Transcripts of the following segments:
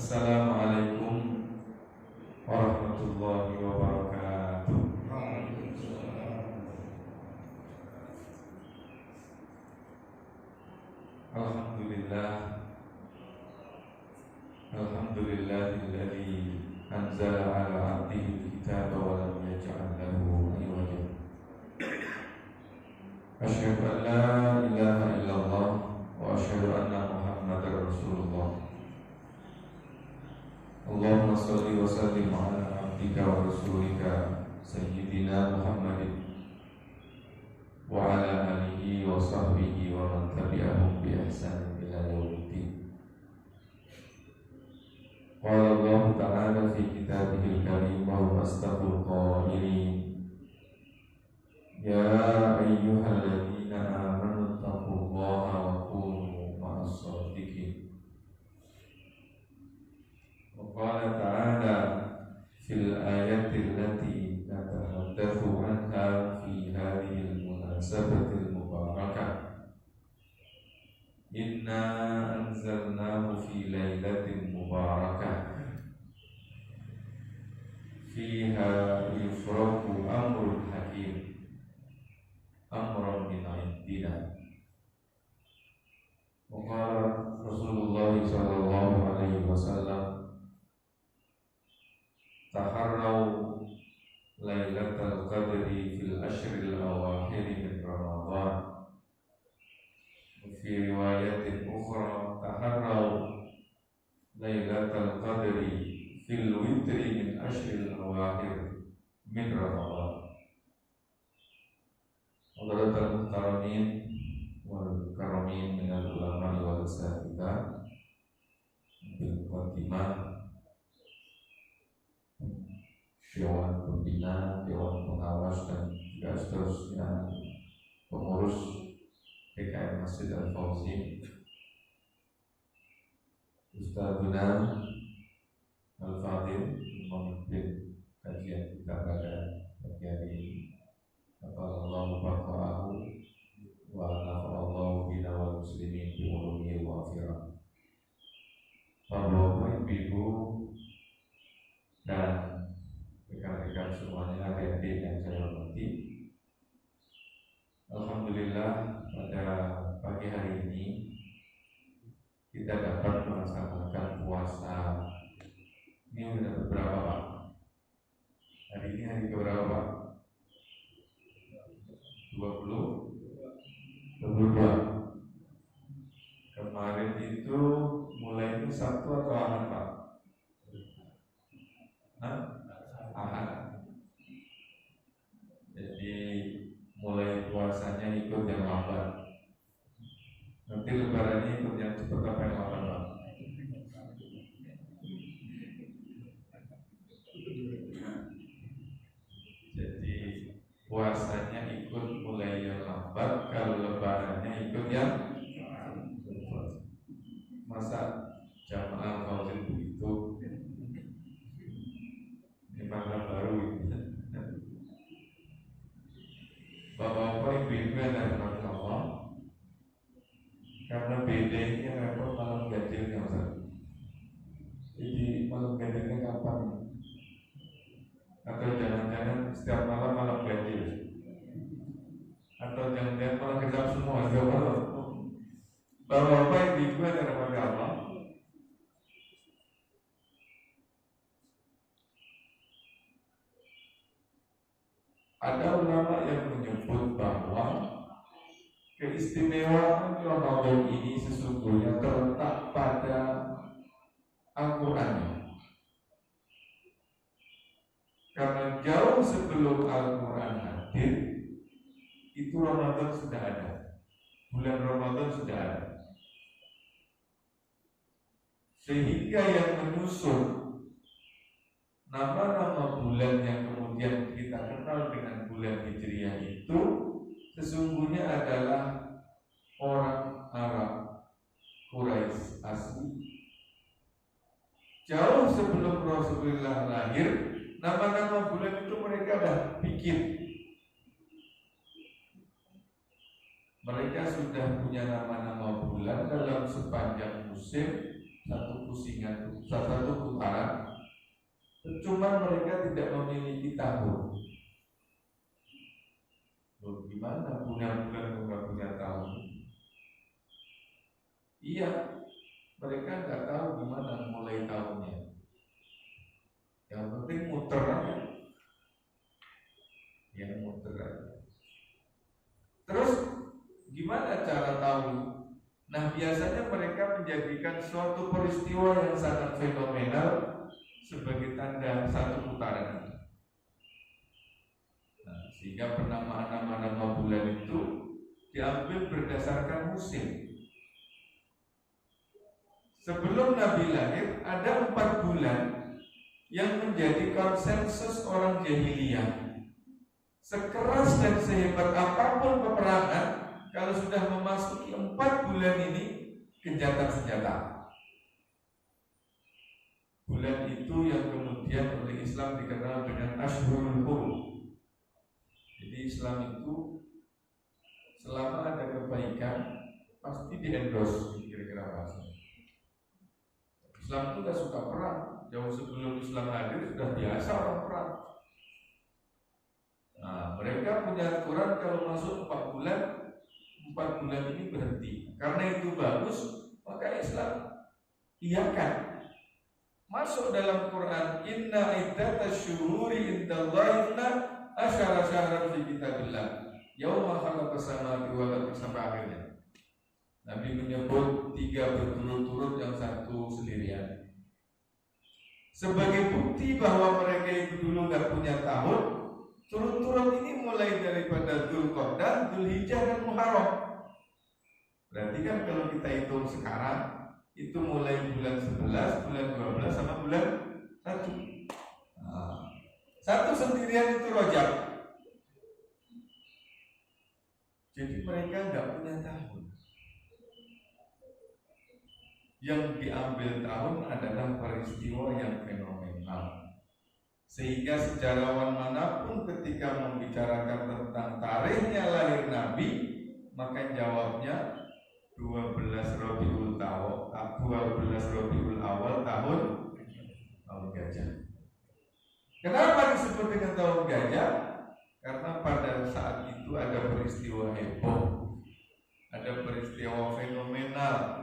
Assalamualaikum warahmatullahi wabarakatuh. Alhamdulillah, alhamdulillahilladzi anzala ala abdihi kitaba wa lam yaj'al lahu iwaja. Asyhadu an la ilaha illallah wa asyhadu anna Muhammadar Rasulullah. Allahumma shalli wa sallim ala abdika wa rasulika sayyidina Muhammadin wa ala alihi wa sahbihi wa man tabi'ahum bi ihsan ila yaumiddin. Qala Allah ta'ala fi kitabihil karim wa huwa asdaqul qailin. Ya ayyuhalladzina amanu taqullaha wa kunu ma'as shadiqin. Qala ta'ala fil ayati allati natahaddatsu anha fi hadhihi al-munasabati al-mubarakah. Inna anzalnahu fi lailatin mubarakah fiha yufraqu amrul hakim amran min 'indina. Wa qala Rasulullah sallallahu alaihi wasallam taharraw lailatul qadri fil ashril awakhir min Ramadan. Fi riwayatin ukhra taharraw lailatul qadri fil witri min ashril awakhir min Ramadan. Hadratul muhtaramin wal karamin minal ulama wal asatidzah bil muqaddimah Dewan Pembina, Dewan Pengawas dan juga seterusnya pengurus PKM Masjid Al-Fauzi, Ustadzuna Al-Fadil memimpin kajian kita pada pagi hari ini. Allahu baqa'ahu wa nafa'allahu bina wal muslimin bi ulumihi wa akhirah. Bapak Ibu dan rekan-rekan semuanya, adik-adik yang saya hormati, alhamdulillah pada pagi hari ini kita dapat melaksanakan puasa. Ini sudah beberapa Pak? Hari ini hari keberapa Pak? 22. Kemarin itu mulai itu Sabtu atau Ahad Pak? Ahad. Jadi mulai puasanya ikut yang lambat. Nanti lebarannya ikut yang cepat apa yang lambat Pak? Jadi puasanya ikut mulai yang lambat, kalau lebarannya ikut yang cepat. Masa jamaah Fauzi begitu? Makna baru itu. Bapak-bapak, ibu-ibu yang dirahmati Allah, karena bedanya repot malam ganjilnya Ustaz. Jadi malam ganjilnya kapan? Atau jangan-jangan setiap malam ganjil? Atau jangan-jangan malam genap semua setiap malam? Bapak-bapak, ibu-ibu yang dirahmati Allah, ada ulama yang menyebut bahwa keistimewaan Ramadan ini sesungguhnya terletak pada Al-Quran. Karena jauh sebelum Al-Quran hadir, itu Ramadan sudah ada. Bulan Ramadan sudah ada. Sehingga yang menyusun nama-nama bulan yang kemudian kita kenal dengan bulan Hijriah itu sesungguhnya adalah orang Arab Quraisy asli. Jauh sebelum Rasulullah lahir, nama-nama bulan itu mereka dah bikin. Mereka sudah punya nama-nama bulan dalam sepanjang musim satu pusingan, satu putaran. Cuma mereka tidak memiliki tahun. Loh, gimana punya bulan nggak punya tahun? Iya, mereka nggak tahu gimana mulai tahunnya. Yang penting muter aja, yang muter aja. Terus gimana cara tahu? Nah, biasanya mereka menjadikan suatu peristiwa yang sangat fenomenal sebagai tanda satu putaran. Nah, sehingga penamaan nama-nama bulan itu diambil berdasarkan musim. Sebelum Nabi lahir ada 4 bulan yang menjadi konsensus orang jahiliyah. Sekeras dan sehebat apapun peperangan, kalau sudah memasuki 4 bulan ini, gencatan senjata. Bulan itu yang kemudian oleh Islam dikenal dengan Ashhurul Hurum. Jadi Islam itu selama ada kebaikan pasti di-endorse, kira-kira bahasanya. Islam itu gak suka perang. Jauh sebelum Islam hadir sudah biasa orang perang. Nah, mereka punya aturan kalau masuk 4 bulan ini berhenti. Karena itu bagus, maka Islam iakan. Masuk dalam Quran, inna iddatash syuhuri indallahi asyara syahran fi kitabillah yauma khalaqas samawati wal ardi sampai akhirnya. Nabi menyebut 3 berturut-turut yang 1 sendirian. Sebagai bukti bahwa mereka itu dulu gak punya tahun, turut-turut ini mulai daripada Dzulqa'dah, Dzulhijjah dan Muharram. Berarti kan kalau kita hitung sekarang itu mulai bulan 11, bulan 12 sama bulan 1. Nah, 1 sendirian itu Rajab. Jadi mereka gak punya tahun. Yang diambil tahun adalah peristiwa yang fenomenal. Sehingga sejarawan manapun ketika membicarakan tentang tarikhnya lahir Nabi, maka jawabnya 12 Rabiul Awal tahun gajah. Kenapa disebut dengan tahun gajah? Karena pada saat itu ada peristiwa heboh, ada peristiwa fenomenal,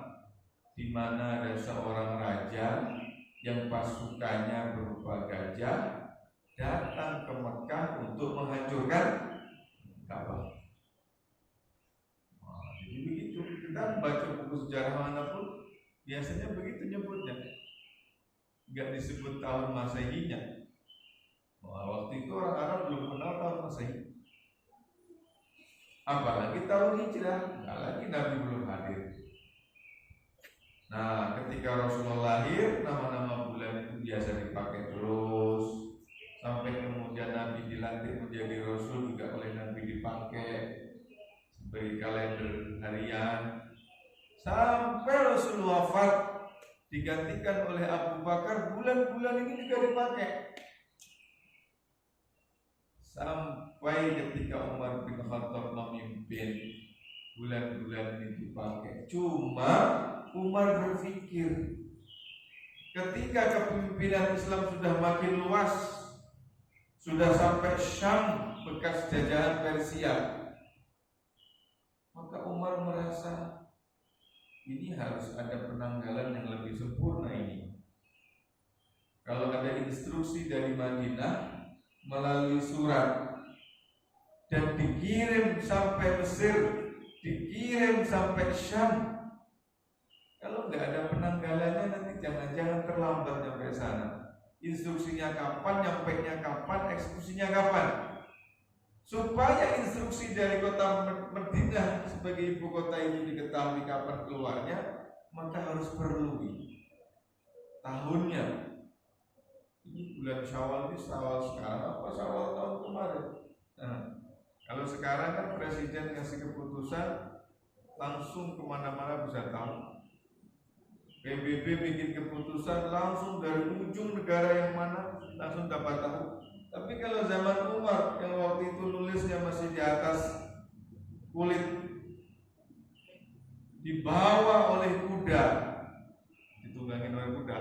di mana ada seorang raja yang pasukannya berupa gajah datang ke Mekah untuk menghancurkan Ka'bah. Jadi begitu kita baca buku sejarah manapun biasanya begitu nyebutnya, nggak disebut tahun Masehinya. Waktu itu orang Arab belum kenal tahun Masehi, apalagi tahun Hijrah, nggak lagi Nabi belum hadir. Nah, ketika Rasulullah lahir, nama-nama bulan itu biasa dipakai terus sampai kemudian Nabi dilantik menjadi Rasul juga oleh Nabi dipakai sebagai kalender harian sampai Rasul wafat digantikan oleh Abu Bakar, bulan-bulan ini juga dipakai sampai ketika Umar bin Khattab memimpin, bulan-bulan ini dipakai. Cuma Umar berpikir ketika kepemimpinan Islam sudah makin luas, sudah sampai Syam bekas jajahan Persia, maka Umar merasa ini harus ada penanggalan yang lebih sempurna ini. Kalau ada instruksi dari Madinah melalui surat dan dikirim sampai Mesir, dikirim sampai Syam, kalau nggak ada penanggalannya nanti jangan-jangan terlambat sampai sana. Instruksinya kapan, nyampainya kapan, eksekusinya kapan? Supaya instruksi dari kota Madinah sebagai ibu kota ini diketahui kapan keluarnya, maka harus perlu tahunnya. Ini bulan Syawal, ini Syawal sekarang apa Syawal tahun kemarin? Nah, kalau sekarang kan presiden kasih keputusan langsung kemana-mana bisa tahu. PBB bikin keputusan langsung dari ujung negara yang mana langsung dapat tahu. Tapi kalau zaman Umar yang waktu itu nulisnya masih di atas kulit, dibawa oleh kuda, itu nunggangin orang kuda.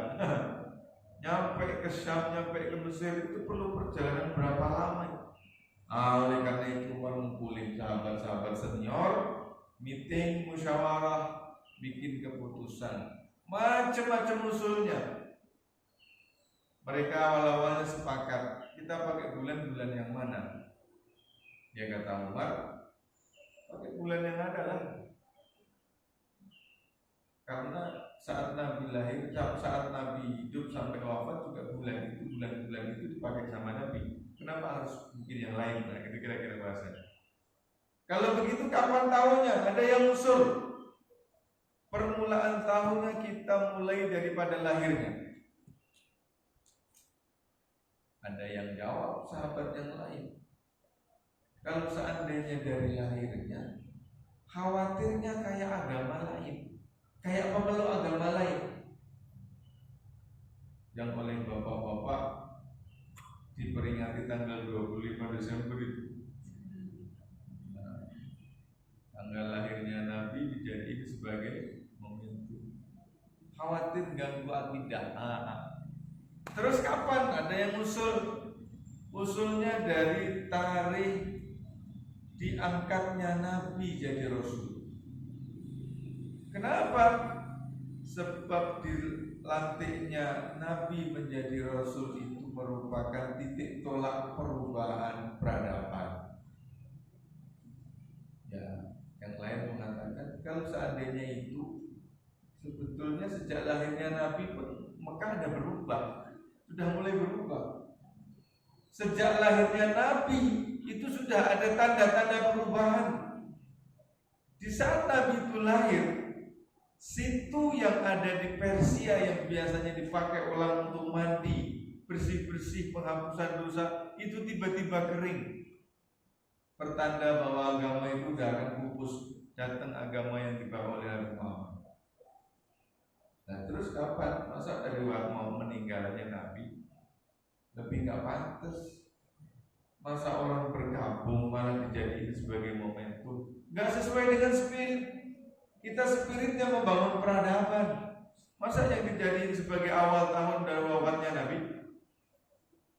Nyampe ke Syam, nyampe ke Mesir itu perlu perjalanan berapa lama? Oleh karena itu mengumpulin sahabat-sahabat senior, meeting, musyawarah, bikin keputusan, macam-macam usulnya. Mereka awal-awalnya sepakat, kita pakai bulan-bulan yang mana? Dia kata Umar, pakai bulan yang ada lah. Karena saat Nabi lahir, saat Nabi hidup sampai wafat juga bulan-bulan itu dipakai sama Nabi. Kenapa harus bikin yang lain? Nah, itu kira-kira bahasanya. Kalau begitu kapan tahunnya? Ada yang usul. Permulaan tahunnya kita mulai daripada lahirnya. Ada yang jawab, sahabat yang lain. Kalau seandainya dari lahirnya, khawatirnya kayak agama lain. Kayak pemeluk agama lain yang oleh bapak-bapak diperingati tanggal 25 Desember itu. Nah, tanggal lahirnya Nabi dijadikan sebagai momentum. Khawatir ganggu akidah. Terus kapan? Ada yang usulnya dari tarikh diangkatnya Nabi jadi Rasul. Kenapa? Sebab dilantiknya Nabi menjadi Rasul itu merupakan titik tolak perubahan peradaban. Ya, yang lain mengatakan kalau seandainya itu sebetulnya sejak lahirnya Nabi pun Mekah ada berubah, sudah mulai berubah. Sejak lahirnya Nabi itu sudah ada tanda-tanda perubahan. Di saat Nabi itu lahir, situ yang ada di Persia yang biasanya dipakai orang untuk mandi, bersih-bersih, penghapusan dosa, itu tiba-tiba kering. Pertanda bahwa agama itu udah akan pupus, datang agama yang dibawa oleh Nabi Muhammad. Nah terus kapan? Masa dari waktu mau meninggalnya Nabi lebih gak pantas? Masa orang bergabung malah dijadikan sebagai momentum? Gak sesuai dengan spirit. Kita spiritnya membangun peradaban. Masa yang dijadiin sebagai awal tahun dari wafatnya Nabi?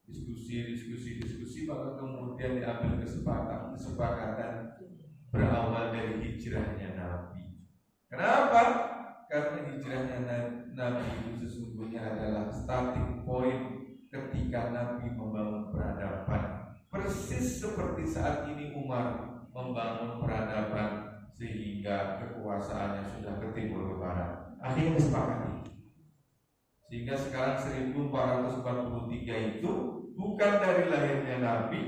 Diskusi, maka kemudian diambil kesepakatan berawal dari hijrahnya Nabi. Kenapa? Karena hijrahnya Nabi itu sesungguhnya adalah starting point ketika Nabi membangun peradaban. Persis seperti saat ini Umar membangun peradaban sehingga kekuasaannya sudah ke timur ke barat. Akhirnya disepakati. Sehingga sekarang 1443 itu bukan dari lahirnya Nabi,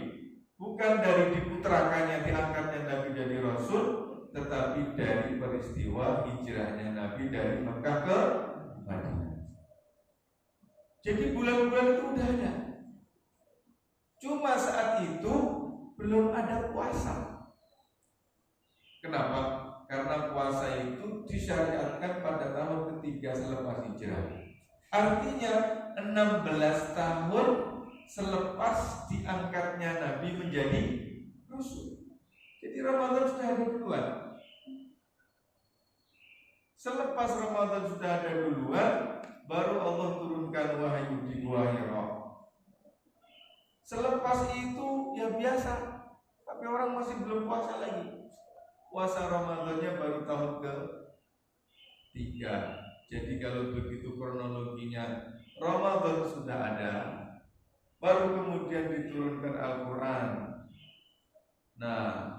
bukan dari diputrakannya, diangkatnya Nabi jadi Rasul, tetapi dari peristiwa hijrahnya Nabi dari Mekah ke Madinah. Jadi bulan-bulan itu udah ada. Cuma saat itu belum ada puasa. Kenapa? Karena puasa itu disyariatkan pada tahun ketiga selepas hijrah. Artinya 16 tahun selepas diangkatnya Nabi menjadi Rasul. Jadi Ramadan sudah ada duluan. Selepas Ramadan sudah ada duluan, baru Allah turunkan wahyu di Gua Hira. Selepas itu ya biasa, tapi orang masih belum puasa lagi. Puasa Ramadannya baru tahun ke-3. Jadi kalau begitu kronologinya, Ramadan sudah ada, baru kemudian diturunkan Al-Quran. Nah,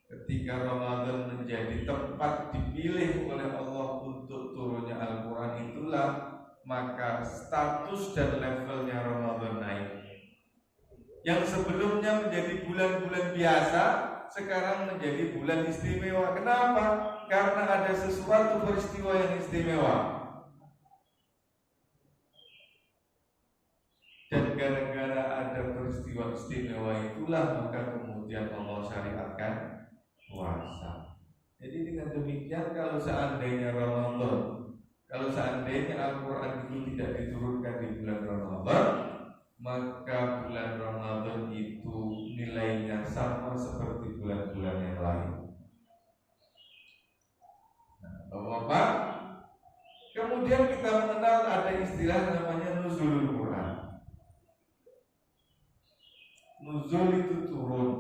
ketika Ramadan menjadi tempat dipilih oleh Allah untuk turunnya Al-Quran itulah, maka status dan levelnya Ramadan naik. Yang sebelumnya menjadi bulan-bulan biasa, sekarang menjadi bulan istimewa. Kenapa? Karena ada sesuatu peristiwa yang istimewa. Dan gara-gara ada peristiwa istimewa itulah maka kemudian Allah syariatkan puasa. Jadi dengan demikian kalau seandainya Al-Quran itu tidak diturunkan di bulan Ramadan, maka bulan Ramadan itu nilainya sama seperti bulan-bulan yang lain. Nah, Bapak-bapak, kemudian kita mengenal namanya nuzulul Quran. Nuzul itu turun.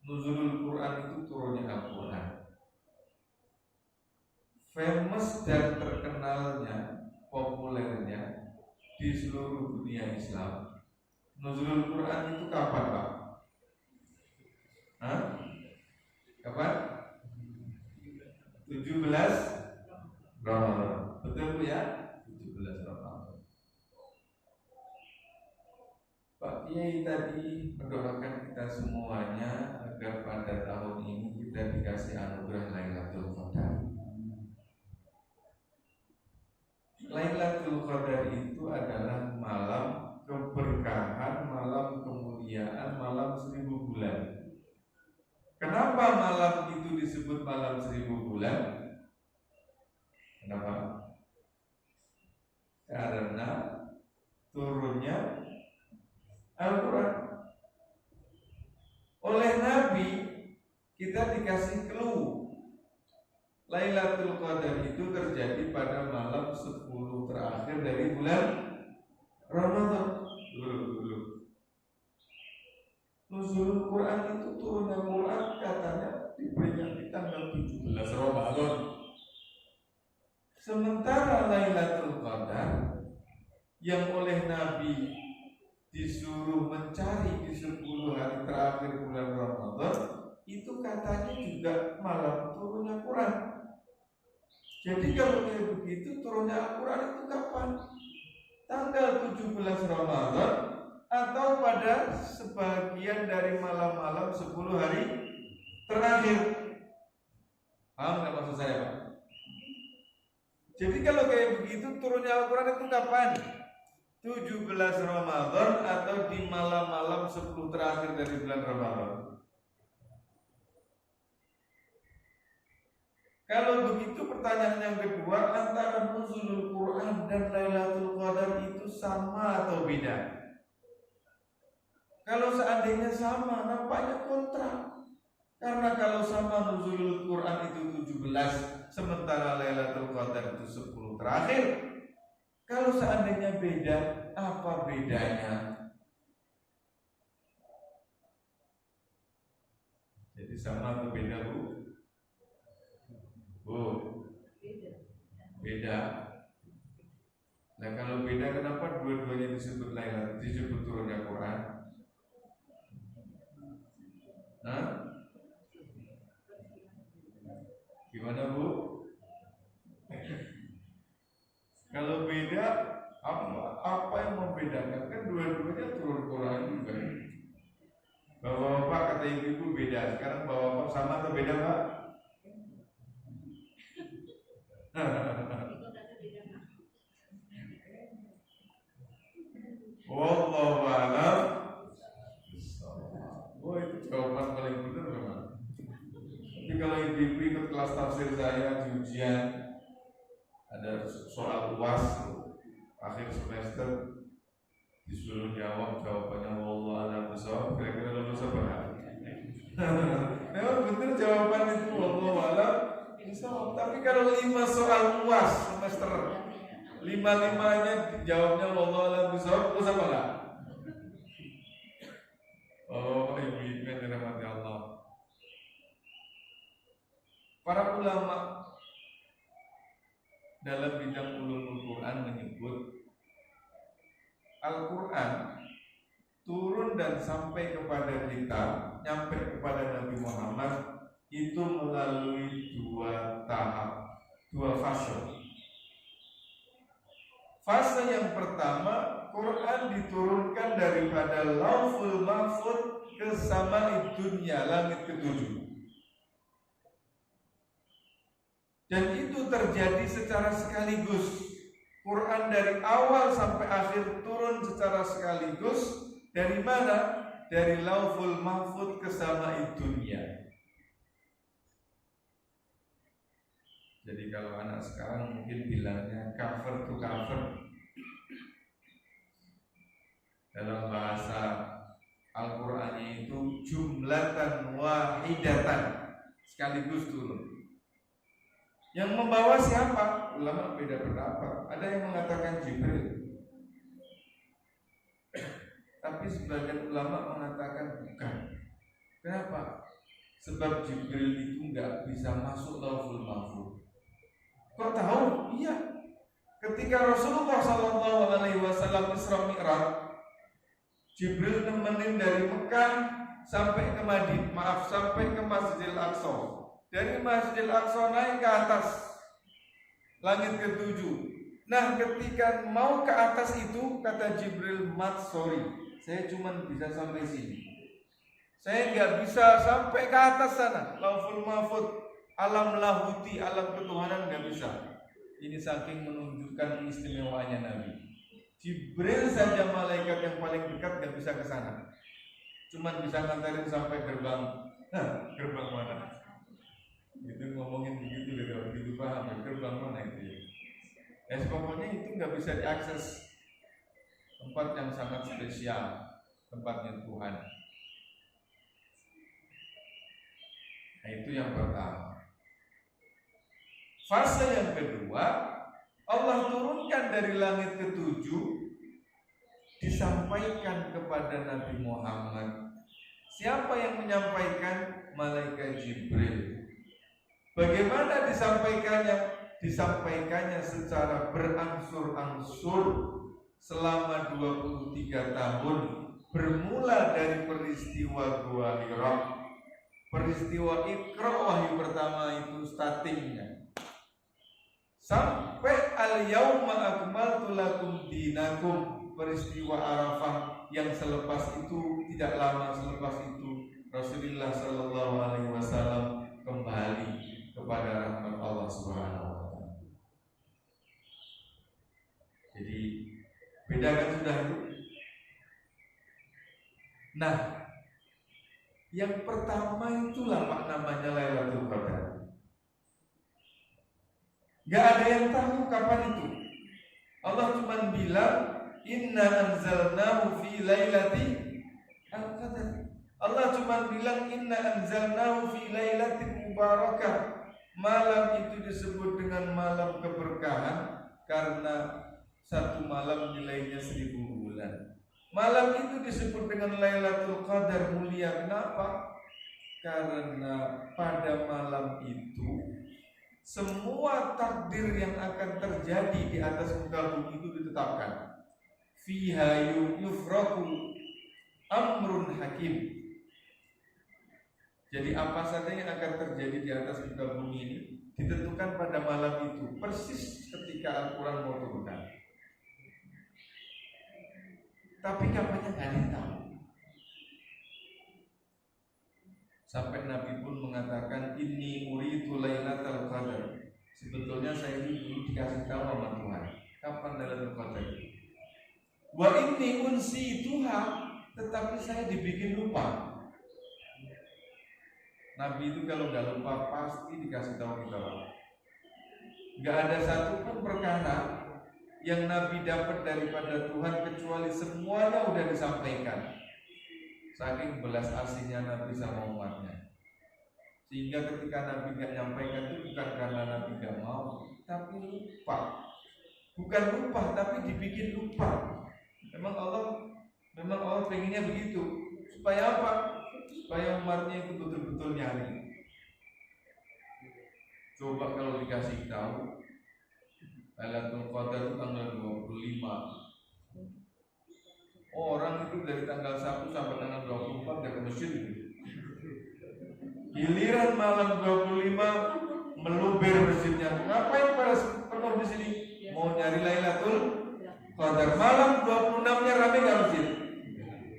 Nuzulul Quran itu turunnya Al-Quran. Famous dan terkenalnya, populernya di seluruh dunia Islam, nuzulul Quran itu kapan, Pak? Hah? Kapan? 17 Ramadan. Betul Bu ya? 17 Ramadan. Pak Kiai tadi mendoakan kita semuanya agar pada tahun ini kita dikasih anugerah Lailatul Qadar. Lailatul Qadar itu adalah malam keberkahan, malam kemuliaan, malam 1000 bulan. Kenapa malam itu disebut malam 1000 bulan? Kenapa? Karena turunnya Al-Quran. Oleh Nabi kita dikasih clue. Lailatul Qadar itu terjadi pada malam 10 terakhir dari bulan Ramadan. Dulu. Nuzulul Quran itu turunnya Quran katanya diperingati tanggal 17 Ramadan. Sementara Lailatul Qadar yang oleh Nabi disuruh mencari di 10 hari terakhir bulan Ramadan, itu katanya juga malam turunnya Quran. Jadi kalau kayak begitu turunnya Al-Quran itu kapan? Tanggal 17 Ramadan atau pada sebagian dari malam-malam 10 hari terakhir. Paham nggak maksud saya, Pak? Jadi kalau kayak begitu turunnya Al-Quran itu kapan? 17 Ramadan atau di malam-malam 10 terakhir dari bulan Ramadan. Kalau begitu pertanyaan yang kedua, antara nuzulul Quran dan Lailatul Qadar itu sama atau beda? Kalau seandainya sama, nampaknya kontra. Karena kalau sama nuzulul Quran itu 17, sementara Lailatul Qadar itu 10 terakhir. Kalau seandainya beda, apa bedanya? Jadi sama atau beda, Bu? Bu, beda. Nah kalau beda, kenapa dua-duanya disebut Lailatul, disebut turunnya Quran? Nah, gimana Bu? Kalau beda, apa yang membedakan? Kan dua-duanya turun Quran juga. Bapak-bapak kata ibu beda. Sekarang bapak-bapak sama atau beda, Pak? Wallahu a'lam. Oh itu jawaban paling benar memang. Tapi kalau ibu ikut kelas tafsir saya di ujian, ada soal UAS akhir semester, disuruh jawab, jawabannya wallahu a'lam bishawab, kira-kira lulus apa enggak? Memang benar jawaban itu wallahu a'lam bishawab. Tapi kalau 5 soal UAS semester 5-5-nya jawabnya wallahu a'lam bishawab, lulus apa enggak? Oh, ibu yang dirahmati Allah. Para ulama dalam bidang ulumul Quran menyebut Al-Quran turun dan sampai kepada kita, nyampe kepada Nabi Muhammad itu melalui 2 tahap, 2 fase. Fase yang pertama, Quran diturunkan daripada Lauhul Mahfuz ke sama'id dunya, langit ke-7. Dan itu terjadi secara sekaligus. Quran dari awal sampai akhir turun secara sekaligus. Dari mana? Dari Lauhul Mahfuz ke sama'id dunya. Jadi kalau anak sekarang mungkin bilangnya cover to cover. Dalam bahasa Al-Qur'annya itu jumlatan wahidatan, sekaligus turun. Yang membawa siapa? Ulama beda pendapat. Ada yang mengatakan Jibril, Tapi sebagian ulama mengatakan bukan. Kenapa? Sebab Jibril itu nggak bisa masuk Lauhul Mahfuz. Kok tahu? Iya. Ketika Rasulullah SAW Isra Mi'raj, Jibril nemenin dari Mekah sampai ke sampai ke Masjidil Aqsa. Dari Masjidil Aqsa naik ke atas langit ke-7. Nah, ketika mau ke atas itu kata Jibril, sorry, saya cuma bisa sampai sini. Saya nggak bisa sampai ke atas sana, Lauhul Mahfuz, alam lahuti, alam ketuhanan nggak bisa. Ini saking menunjukkan istimewanya Nabi. Jibril saja malaikat yang paling dekat nggak bisa ke sana. Cuman bisa nganterin sampai gerbang. Gerbang mana? Itu ngomongin begitu deh, kalau begitu paham. Gerbang mana itu ya? Pokoknya itu nggak bisa diakses. Tempat yang sangat spesial, tempatnya Tuhan. Nah, itu yang pertama. Fase yang kedua, Allah turunkan dari langit ke-7, disampaikan kepada Nabi Muhammad. Siapa yang menyampaikan? Malaikat Jibril. Bagaimana disampaikannya? Disampaikannya secara berangsur-angsur selama 23 tahun, bermula dari peristiwa Gua Hira. Peristiwa Iqra wahyu pertama itu startingnya, sampai al-yauma akmaltu lakum dinakum, peristiwa Arafah yang selepas itu, tidak lama selepas itu Rasulullah sallallahu alaihi wasallam kembali kepada rahmat Allah Subhanahu wa taala. Jadi bedakan sudah itu. Nah, yang pertama itulah Pak namanya Lailatul Qadar. Gak ada yang tahu kapan itu. Allah cuma bilang inna anzalnahu fi lailati al-qadar. Allah cuma bilang inna anzalnahu fi lailatin mubarakah. Malam itu disebut dengan malam keberkahan karena satu malam nilainya 1000 bulan. Malam itu disebut dengan Lailatul Qadar, mulia. Kenapa? Karena pada malam itu semua takdir yang akan terjadi di atas muka bumi itu ditetapkan. Fiha yufraku amrun hakim. Jadi apa saja yang akan terjadi di atas muka bumi ini ditentukan pada malam itu, persis ketika Al-Quran mau turunkan. Tapi kapannya nggak ada yang tahu. Sampai Nabi pun mengatakan inni uridu lailatul qadar. Sebetulnya saya ini dulu dikasih tahu sama Tuhan kapan Lailatul Qadar. Wa inni unsituha, tetapi saya dibikin lupa. Nabi itu kalau nggak lupa pasti dikasih tahu kita. Nggak ada satupun perkara yang Nabi dapat daripada Tuhan kecuali semuanya udah disampaikan. Saking belas asihnya Nabi sama umatnya, sehingga ketika Nabi gak nyampaikan itu bukan karena Nabi gak mau, tapi lupa. Bukan lupa, tapi dibikin lupa. Memang Allah pengennya begitu. Supaya apa? Supaya umatnya itu betul-betul nyari. Coba kalau dikasih tahu Lailatul Qadar itu tanggal 25. Orang itu dari tanggal 1 sampai tanggal 24 udah ke masjid. Giliran malam 25 meluber masjidnya. Ngapain pada penuh di sini? Mau nyari Lailatul Qadar. Malam 26-nya rame enggak masjid?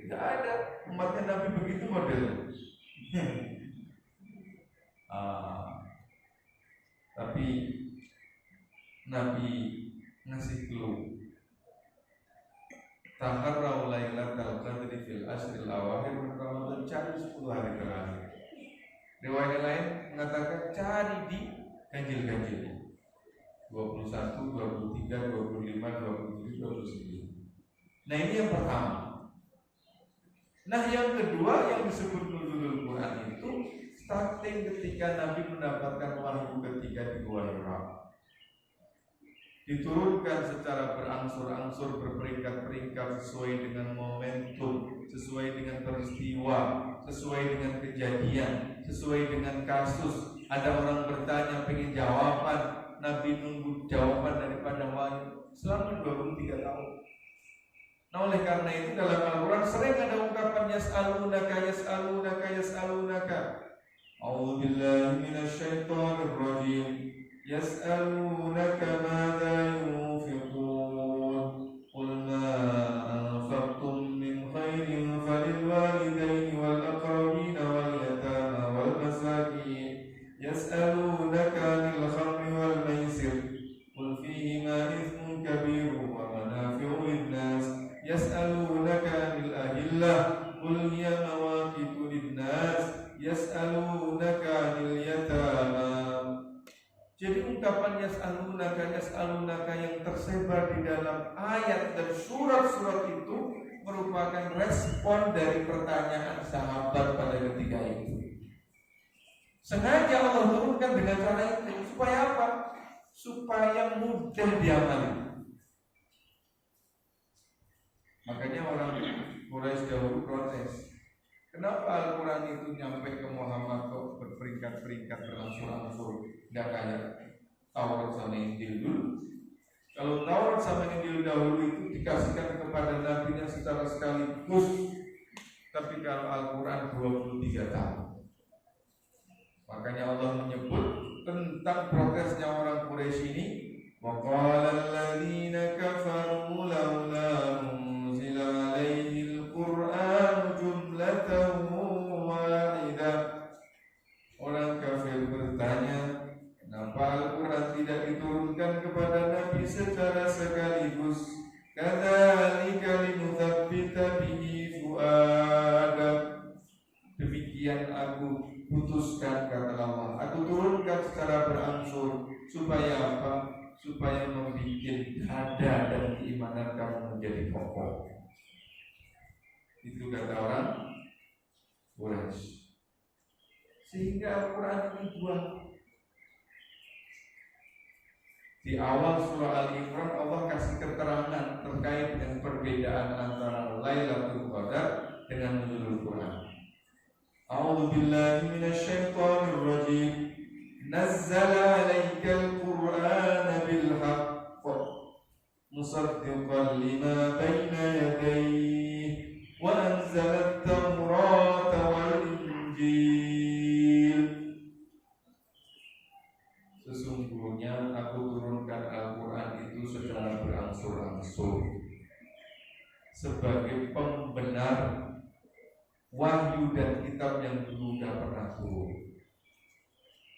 Enggak ada. Umatnya Nabi begitu modelnya. Tapi Nabi ngasih clue. Taharrau lailatul qadri fil ashril awakhir min Ramadan, cari 10 hari terakhir. Riwayat lain mengatakan cari di ganjil-ganjil 21, 23, 25, 27, 29. Nah, ini yang pertama. Nah, yang kedua yang disebut nuzulul Quran itu starting ketika Nabi mendapatkan wahyu ketiga di Gua Hira. diturunkan secara berangsur-angsur, berperingkat-peringkat sesuai dengan momentum, sesuai dengan peristiwa, sesuai dengan kejadian, sesuai dengan kasus. Ada orang bertanya pengen jawaban, Nabi nunggu jawaban daripada wahyu selama 23 tahun. Nah, oleh karena itu dalam Al-Quran sering ada ungkapan yas'alunaka, yas'alunaka, yas'alunaka. A'udzu billahi minasy syaithanir rajim. Yas'alunaka madza yunfiqun. Qul ma anfaqtum min khairin falil walidaini wal aqrabin wal yatama wal masakin. Yas'alunaka 'anil khamri wal maisir. Qul fihima ithmun kabirun wa manafi'u lin-nas. Yas'alunaka 'anil ahillah. Qul hiya mawaqitu lin-nas. Yas'alunaka 'anil yatama. Jadi ungkapan yas'alunaka yang tersebar di dalam ayat dan surat-surat itu merupakan respon dari pertanyaan sahabat pada ketika itu. Sengaja Allah turunkan dengan cara itu supaya apa? Supaya mudah diamali. Makanya orang Quraisy dahulu protes. Kenapa Al-Quran itu nyampe ke Muhammad kok berperingkat-peringkat berangsur-angsur, tidak kayak Taurat sama Injil dulu? Kalau Taurat sama Injil dahulu itu dikasihkan kepada nabinya secara sekaligus, tapi kalau Al-Quran 23 tahun. Makanya Allah menyebut tentang protesnya orang Quraisy ini, wa qala alladziina kafaru laula unzila alaihi al-Qur'an jumlatan wahidah. Orang kafir bertanya, kenapa Al-Quran tidak diturunkan kepada Nabi secara sekaligus? Kadzalika linutsabbita bihi fu'adak. Demikian aku putuskan, kata Allah, aku turunkan secara berangsur. Supaya apa? Supaya membuat dada dan keimanan kamu menjadi kokoh. Itu kata orang Quraisy. Sehingga Al-Quran ini buat. Di awal surah Al-Imran Allah kasih keterangan terkait dengan perbedaan antara Lailatul Qadar dengan nuzulul Quran. A'udzu billahi minasy syaithanir rajim. Nazzala 'alaikal Qur'ana bil haqq musaddiqan lima baina yadayhi wa anzala at-taurata wal injil. Sesungguhnya aku turunkan Al-Quran itu secara berangsur-angsur sebagai pembenar wahyu dan kitab yang dulu tidak pernah turun.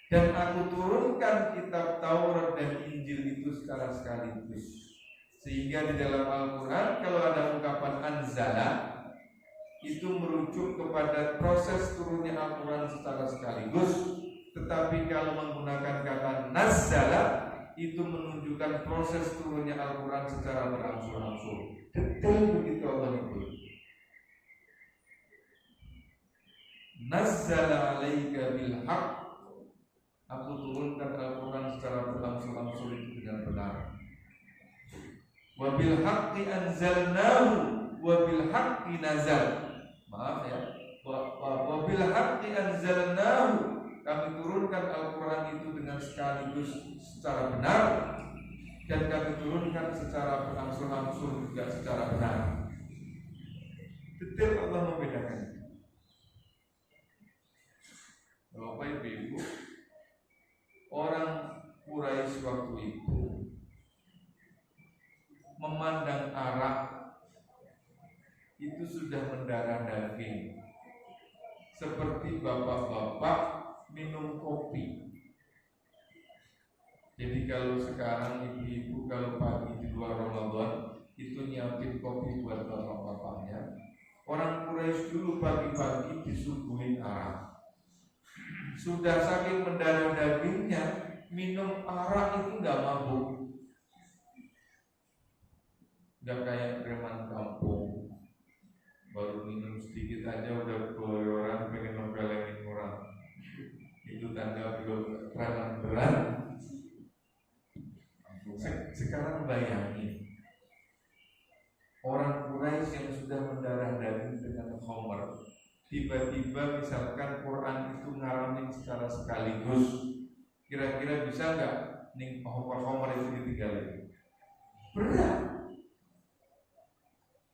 Dan aku turunkan kitab Taurat dan Injil itu secara sekaligus. Sehingga di dalam Al-Quran kalau ada ungkapan anzala, itu merujuk kepada proses turunnya Al-Quran secara sekaligus. Tetapi kalau menggunakan kata nazzala, itu menunjukkan proses turunnya Al-Quran secara berangsur-angsur. Detail begitu Allah itu. Nazzala 'alaika bil haqq. Aku turunkan Al-Quran secara berangsur-angsur itu dengan benar. Wa bil haqqi anzalnahu wa bil haqqi nazal. Maaf ya. Wa bil haqqi anzalnahu. Kami turunkan Al-Quran itu dengan sekaligus secara benar, dan kami turunkan secara berangsur-angsur juga secara benar. Detail Allah membedakan. Bapak Ibu, orang Quraisy waktu itu memandang arak itu sudah mendarah daging, seperti bapak-bapak minum kopi. Jadi kalau sekarang ibu-ibu kalau pagi di luar Ramadan itu nyiapin kopi buat bapak-bapaknya, orang Quraisy dulu pagi-pagi disuguhin arak. Sudah saking mendarah dagingnya, minum arak itu nggak mabuk. Nggak kayak preman kampung, baru minum sedikit aja udah keluyuran pengen ngebelengin orang. Itu tanda preman berat. Sekarang orang Quraisy yang sudah mendarah daging dengan khamr, tiba-tiba misalkan Quran itu ngaramin secara sekaligus, kira-kira bisa nggak nih khamr itu ditinggalin? Berat.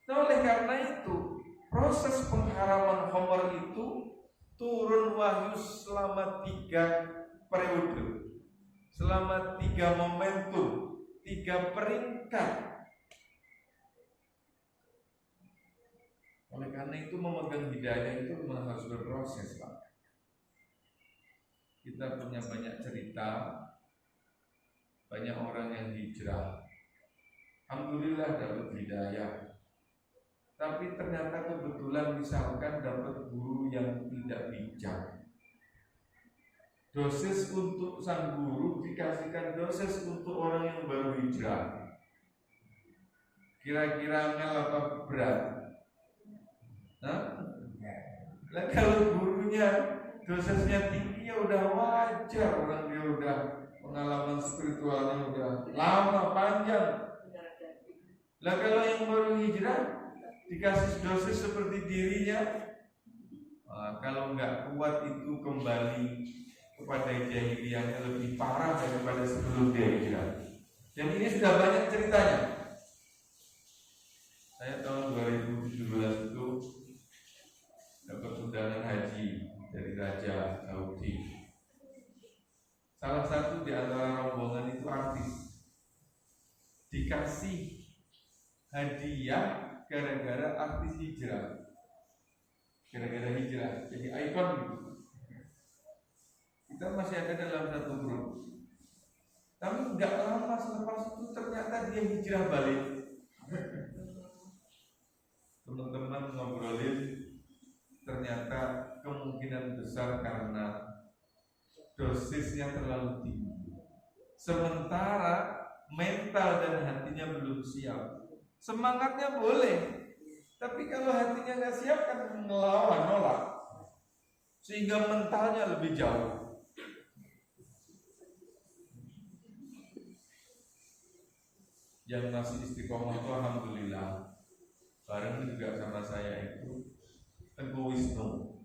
Nah, oleh karena itu proses pengharaman khamr itu turun wahyu selama 3 periode, selama 3 momentum, 3 peringkat. Oleh karena itu memegang hidayah itu memang harus berproses, Pak. Kita punya banyak cerita, banyak orang yang hijrah, alhamdulillah dapat hidayah. Tapi ternyata kebetulan misalkan dapat guru yang tidak bijak. Dosis untuk sang guru dikasihkan dosis untuk orang yang baru hijrah. Kira-kira ngel apa berat? Nah, kalau gurunya dosisnya tinggi ya udah wajar, orang dia udah pengalaman spiritualnya udah lama panjang. Lah kalau yang baru hijrah dikasih dosis seperti dirinya, kalau nggak kuat itu kembali kepada jahiliyahnya lebih parah daripada sebelum dia hijrah. Dan ini sudah banyak ceritanya. Saya tahun 2017 itu dapat undangan haji dari Raja Saudi. Salah satu di antara rombongan itu artis, dikasih hadiah gara-gara artis hijrah, gara-gara hijrah jadi ikon gitu. Kita masih ada dalam satu grup, tapi nggak lama selepas itu ternyata dia hijrah balik. Teman-teman ngobrolin, ternyata kemungkinan besar karena dosisnya terlalu tinggi, sementara mental dan hatinya belum siap. Semangatnya boleh, tapi kalau hatinya nggak siap kan ngelawan, nolak, sehingga mentalnya lebih jauh. Yang masih istiqomah itu alhamdulillah, bareng juga sama saya itu Teguh Wisnu.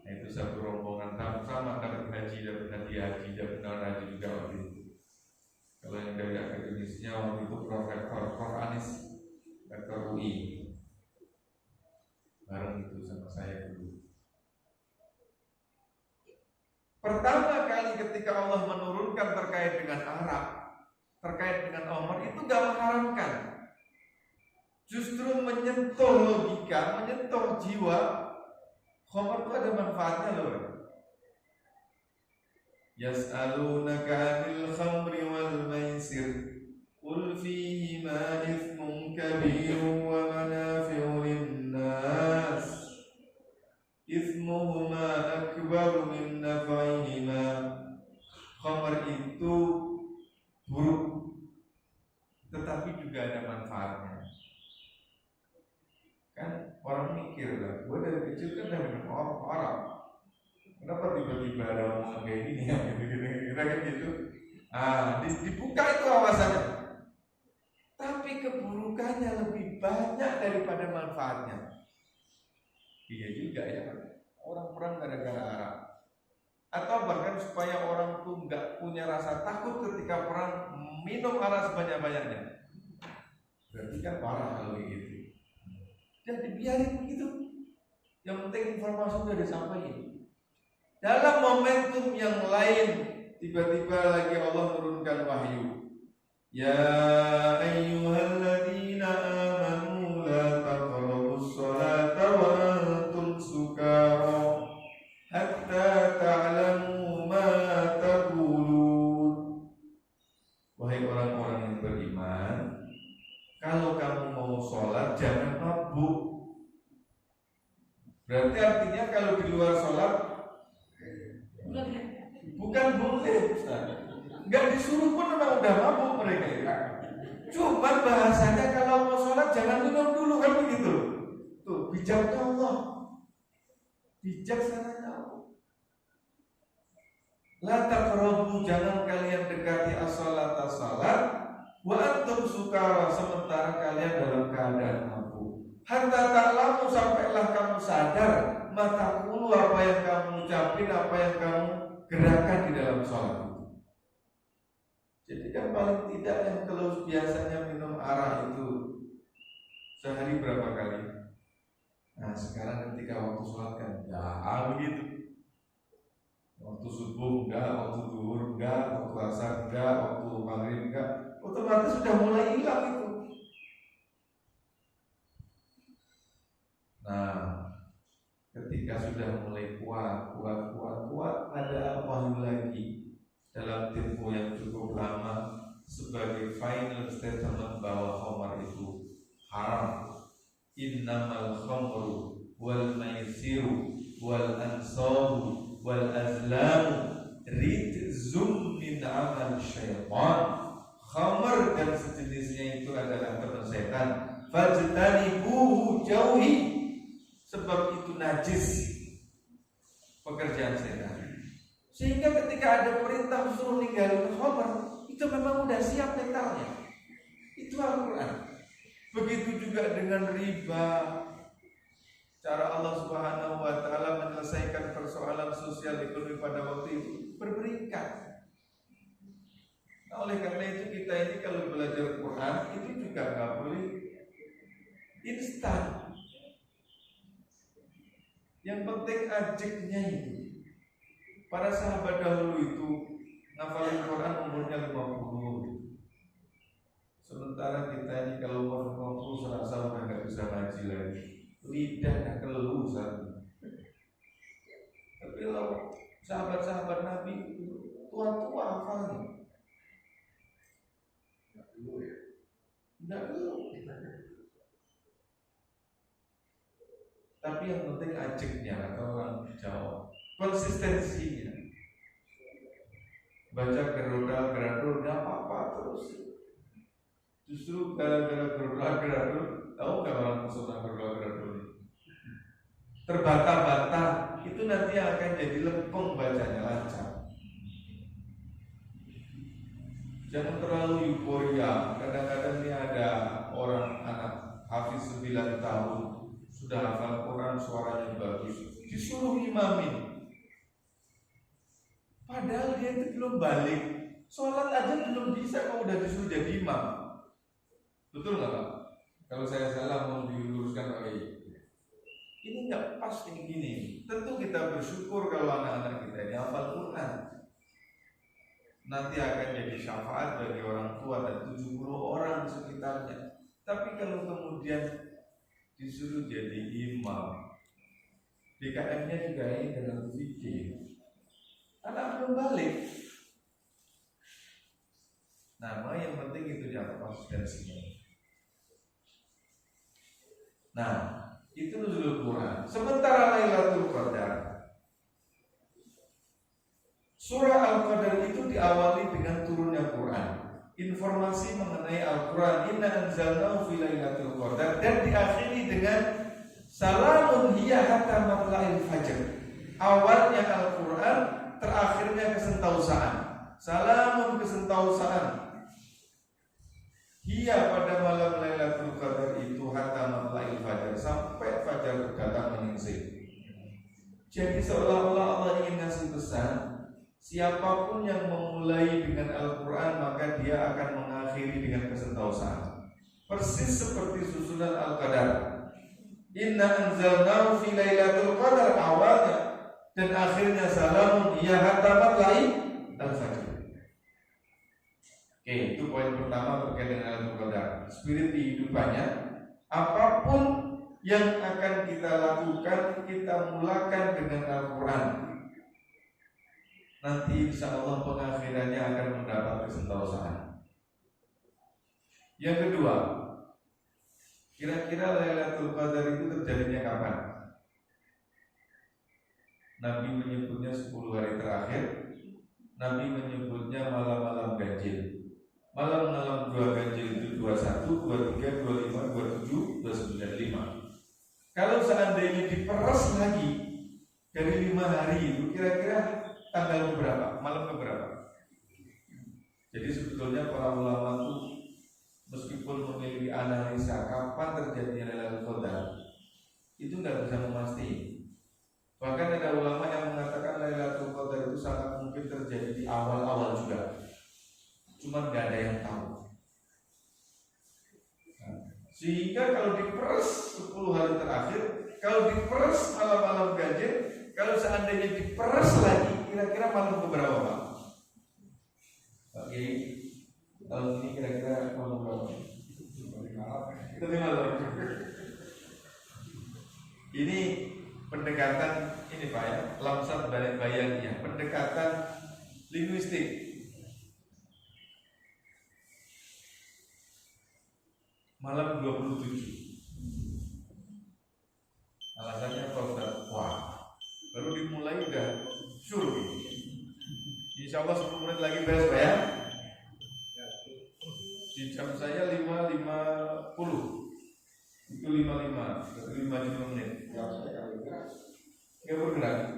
Itu satu rombongan sama dapat haji, dapat haji haji juga waktu itu. Kalau yang dari akademisnya waktu itu Prof. Anis, Rektor UI, bareng itu sama saya dulu. Pertama kali ketika Allah menurunkan terkait dengan Arab, terkait dengan Umar, itu gak mengharamkan, justru menyentuh logika, menyentuh jiwa. Khamr itu ada manfaatnya loh. Yas'alunaka 'anil khamri wal maisir qul fihima ithmun kabirun wa manafi'u lin-nas ithmuhuma akbaru min naf'ihima. Khamr itu buruk, tetapi juga ada manfaatnya. Kan orang mikir lah, gue dari kecil kan udah minum orang, kenapa tiba-tiba ada omongan kayak gini ya, kira-kira kan gitu. Dibuka itu awasannya, tapi keburukannya lebih banyak daripada manfaatnya. Iya juga ya, orang perang gara-gara Arab, atau bahkan supaya orang tuh nggak punya rasa takut ketika perang, minum arak sebanyak-banyaknya. Berarti kan parah kalau gitu. Dan dibiarin begitu. Yang penting informasi sudah disampaikan. Dalam momentum yang lain, tiba-tiba lagi Allah menurunkan wahyu. Ya ayyuhalladzina amanu la taqrabus sholata wa antum sukara hatta ta'lamu ma taqulun. Wahai orang-orang yang beriman, kalau kamu mau sholat jangan mabuk. Berarti artinya kalau di luar sholat bukan boleh, nggak disuruh pun memang udah mabuk mereka ya. Cuma bahasanya kalau mau sholat jangan minum dulu kan begitu. Tuh bijaknya Allah, bijaksananya Allah. La taqrabu, jangan kalian dekati as-sholata salat Wa antum sukara, sementara kalian dalam keadaan mabuk. Hatta ta'lamu, sampailah kamu sadar, mata kulu, apa yang kamu ucapin, apa yang kamu gerakan di dalam sholat itu. Jadi kan paling tidak yang kalau biasanya minum arak itu sehari berapa kali? Nah sekarang ketika waktu sholat kan enggak begitu. Waktu subuh enggak, waktu zuhur enggak, waktu asar enggak, waktu maghrib enggak, otomatis sudah mulai hilang itu. Nah, ketika sudah mulai kuat, ada wahyu lagi dalam tempo yang cukup lama sebagai final statement bahwa khamar itu haram. Innamal khamru wal maisiru wal ansabu wal azlamu rijzum min amal syaitan. Khamar dan sejenisnya itu adalah teman setan. Fajtanibuhu, jauhi, sebab itu najis, pekerjaan setan. Sehingga ketika ada perintah suruh ninggalin khamar, itu memang udah siap mentalnya. Itu Al-Quran. Begitu juga dengan riba. Cara Allah Subhanahu wa ta'ala menyelesaikan persoalan sosial ekonomi pada waktu itu berperingkat. Nah, oleh karena itu kita ini kalau belajar Quran itu juga nggak boleh instan. Yang penting ajeknya itu. Para sahabat dahulu itu ngafalin Quran umurnya 50. Sementara kita ini kalau umur 50 serasa udah nggak bisa ngaji lagi. Lidahnya kelulusan. Tapi kalau sahabat-sahabat Nabi tua-tua hafalnya. Enggak dulu. Tapi yang penting ajeknya, atau orang Jawa, konsistensinya. Baca gerodal-geradul nggak apa-apa terus. Justru gara-gara gerodal-geradul, tahu nggak orang musuh gerodal-geradul? Terbata-bata, itu nanti akan jadi lempeng bacanya lancar. Jangan terlalu euforia. Kadang-kadang ini ada orang anak hafiz 9 tahun sudah hafal Quran, suaranya bagus, disuruh imamin. Padahal dia itu belum balik, sholat aja belum bisa kalau udah disuruh jadi imam. Betul nggak Pak? Kalau saya salah mau diluruskan pakai ini nggak pas kayak gini. Tentu kita bersyukur kalau anak-anak kita ini hafal Quran. Nanti akan jadi syafaat bagi orang tua dan 70 orang di sekitarnya. Tapi kalau kemudian disuruh jadi imam, DKM-nya juga ini dengan fikih, anak belum balik. Nah, yang penting itu jangan konsistensinya. Nah, itu nuzulul Quran. Sementara Lailatul Qadar, surah Al-Qadar itu diawali dengan turunnya Quran. Informasi mengenai Al-Quran, inna anzalnahu fi lailatul qadar, dan diakhiri dengan salamun hiya hatta matla'il fajr. Awalnya Al-Quran, terakhirnya kesentausaan. Salamun kesentausaan. Hiya pada malam Lailatul Qadar itu hatta matla'il fajr, sampai fajar datang menyingsing. Jadi seolah-olah Allah ingin ngasih pesan, siapapun yang memulai dengan Al-Quran maka dia akan mengakhiri dengan kesentausaan. Persis seperti susunan Al-Qadar. Inna anzalnahu fi lailatul qadar, awalnya dan akhirnya salamun hiya hatta matla'il fajr. Oke, itu poin pertama terkait dengan Lailatul Qadar. Spirit kehidupannya, apapun yang akan kita lakukan, kita mulakan dengan Al-Quran. Nanti insya Allah pengakhirannya akan mendapat kesentausaan. Yang kedua, kira-kira Lailatul Qadar itu terjadinya kapan? Nabi menyebutnya 10 hari terakhir. Nabi menyebutnya malam-malam ganjil. Malam-malam 2 ganjil itu 21, 23, 25, 27, 29, 5. Kalau seandainya diperas lagi dari 5 hari itu, kira-kira tanggal berapa? Malam keberapa? Jadi sebetulnya para ulama itu meskipun memiliki analisa kapan terjadinya Lailatul Qadar, itu nggak bisa memastikan. Bahkan ada ulama yang mengatakan Lailatul Qadar itu sangat mungkin terjadi di awal-awal juga, cuman nggak ada yang tahu. Sehingga kalau diperes 10 hari terakhir, kalau diperes malam-malam ganjil, kalau seandainya diperes lagi, kira-kira malam keberapa Pak? Oke, tahun ini kira-kira malam berapa? Lebih malam. Ini pendekatan ini Pak ya, lamsat bayangnya, pendekatan linguistik. Malam 27. Alasannya apa Ustaz? Wah, baru dimulai udah syur. Insya Allah 10 menit lagi beres Pak ya. Di jam saya 5.50. Itu 55, berarti 5 menit. Nggak bergerak.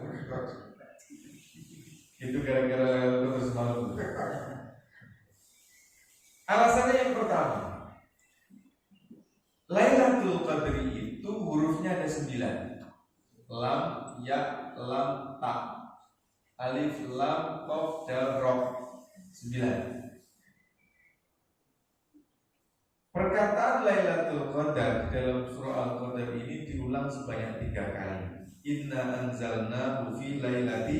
Itu gara-gara terus malam. Alasannya yang pertama, Lailatul Qadri itu hurufnya ada 9. Lam, ya, lam, ta, alif, lam, qaf, dal, ra. 9. Perkataan Lailatul Qadar dalam surah Al-Qadar ini diulang sebanyak 3 kali. Inna anzalnahu fi lailati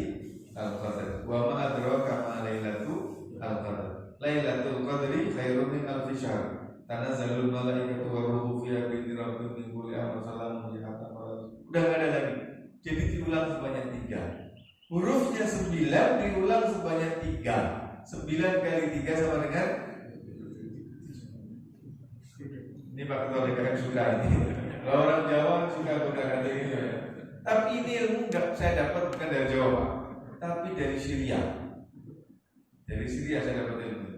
al-qadar. Wa ma adraka ma lailatul qadar. Lailatul Qadri khairun min alfi syahr. Tanazzalul malaikatu waruhu fiha bi rabbihim min kulli amrin salamun hiya hatta malam. Udah enggak ada lagi. Jadi diulang sebanyak 3. Hurufnya 9 diulang sebanyak 3. 9 kali 3 sama dengan ini Pak Ketua DKM suka ini. Kalau orang Jawa suka kata-kata ini ya. Tapi ini ilmu saya dapat bukan dari Jawa Pak, tapi dari Syria. Dari Syria saya dapat ilmu.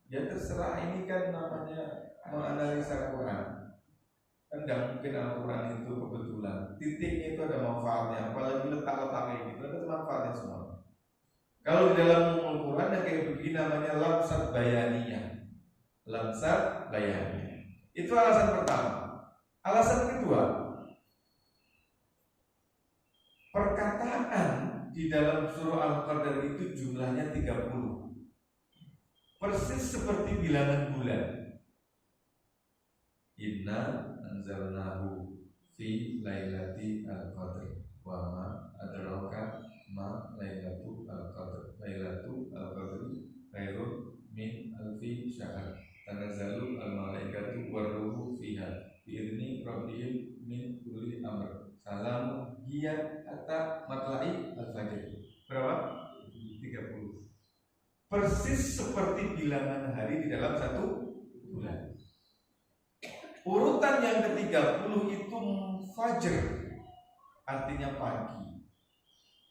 Ya terserah, ini kan namanya menganalisa Quran. Kan tidak mungkin Al-Quran itu kebetulan. Titiknya itu ada manfaatnya. Apalagi letak-letaknya gitu ada manfaatnya semua. Kalau di dalam Al-Quran yang kayak begini namanya lamsat bayaniyah. Lamsat bayaniyah. Itu alasan pertama. Alasan kedua, perkataan di dalam surah Al-Qadar itu jumlahnya 30. Persis seperti bilangan bulan. Inna anzalnahu fi lailati al-qadr wa ma adraka ma lailatul qadr. Lailatul qadri khairun min alfi syahr. Tanazzalu al-malaikatu waruhu fiha bi'izni rabbihim min kulli amr. Salamun hiya hatta matla'i al-fajr. Berapa? 30. Persis seperti bilangan hari di dalam satu bulan. Urutan yang ke-30 itu fajr, artinya pagi.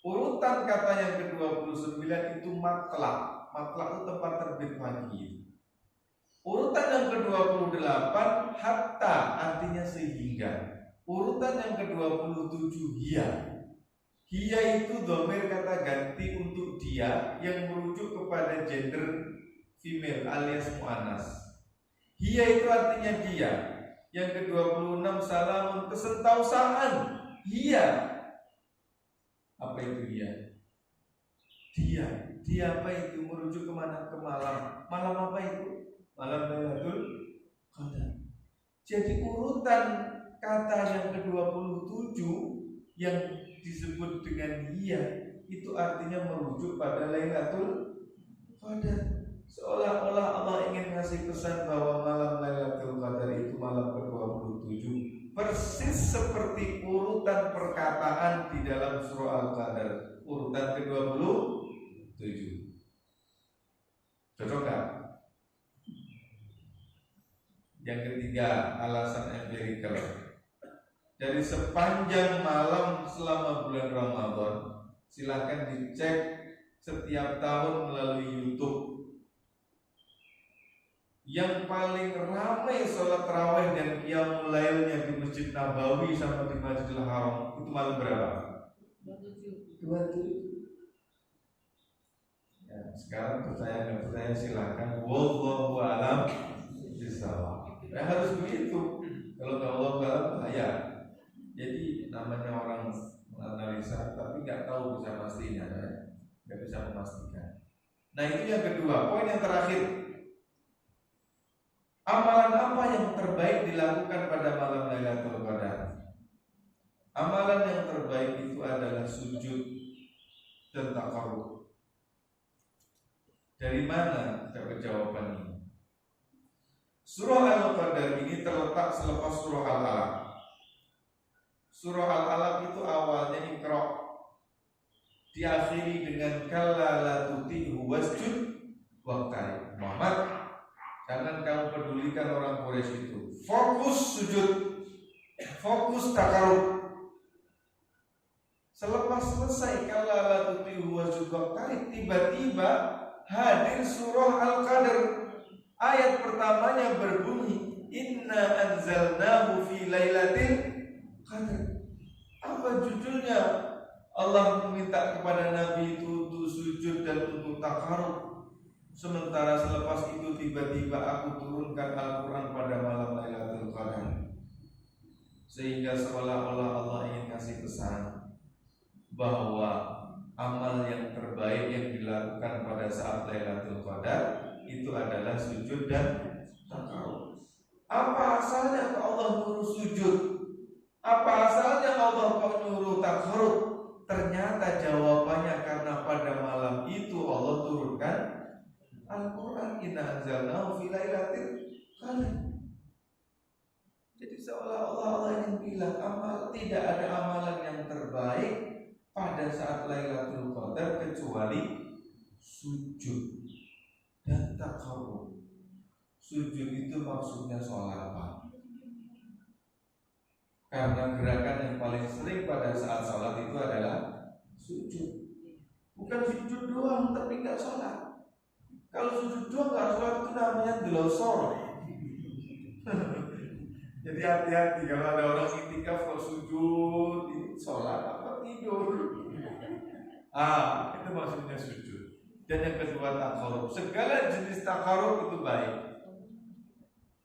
Urutan kata yang ke-29 itu matlak. Matlak itu tempat terbit pagi. Urutan yang ke-28 hatta, artinya sehingga. Urutan yang ke-27 hiya. Hiya itu dhamir kata ganti untuk dia yang merujuk kepada gender female alias muannas. Hiya itu artinya dia. Yang ke-26 salamun kesentausaan. Hiya. Apa itu hiya? Dia. Dia apa itu? Merujuk kemana? Ke malam. Malam apa itu? Malam Lailatul Qadar. Jadi urutan kata yang ke-27 yang disebut dengan hiya itu artinya merujuk pada Lailatul Qadar. Seolah-olah Allah ingin ngasih pesan bahwa malam Lailatul Qadar itu malam ke-27, persis seperti urutan perkataan di dalam surah Al-Qadar, urutan ke-27. Cocok gak? Yang ketiga, alasan empirikal. Dari sepanjang malam selama bulan Ramadan, silakan dicek setiap tahun melalui YouTube. Yang paling ramai sholat tarawih dan qiyamul lailnya di Masjid Nabawi sama di Masjidil Haram itu malam berapa? 27. Ya, sekarang percaya nggak percaya silakan. Wallahu a'lam sawab. Harus begitu. Kalau nggak Allah bahaya. Jadi namanya orang menganalisa tapi nggak tahu bisa pastinya, nggak bisa memastikan. Nah itu yang kedua. Poin yang terakhir, amalan apa yang terbaik dilakukan pada malam Lailatul Qadar? Amalan yang terbaik itu adalah sujud dan takarrub. Dari mana dapat jawaban ini? Surah Al-Qadar ini terletak selepas surah Al-Alaq. Surah Al-Alaq itu awalnya Iqra, diakhiri dengan kalla la tuti'hu wasjud waqtarib. Muhammad, jangan kamu pedulikan orang Quraisy itu. Fokus sujud, fokus takarrub. Selepas selesai kalla la tuti'hu wasjud waqtarib, tiba-tiba hadir surah Al-Qadar. Ayat pertamanya berbunyi inna anzalnahu fi lailatul qadar. Apa judulnya? Allah meminta kepada Nabi itu untuk sujud dan untuk takarrub. Sementara selepas itu tiba-tiba aku turunkan Al-Quran pada malam Lailatul Qadar. Sehingga seolah-olah Allah ingin kasih pesan bahwa amal yang terbaik yang dilakukan pada saat Lailatul Qadar itu adalah sujud dan takarrub. Apa asalnya Allah nyuruh sujud? Apa asalnya Allah kok nyuruh takarrub? Ternyata jawabannya karena pada malam itu Allah turunkan Al-Quran. Inna anzalnahu fi lailatul qadar. Jadi seolah-olah Allah ingin bilang tidak ada amalan yang terbaik pada saat Lailatul Qadar kecuali sujud dan takarrub. Sujud itu maksudnya sholat, Pak. Karena gerakan yang paling sering pada saat sholat itu adalah sujud. Bukan sujud doang tapi nggak sholat. Kalau sujud doang nggak sholat itu namanya delosor. Jadi hati-hati kalau ada orang itikaf kok sujud, ini sholat apa tidur? Itu maksudnya sujud. Dan yang kedua takarrub. Segala jenis takarrub itu baik.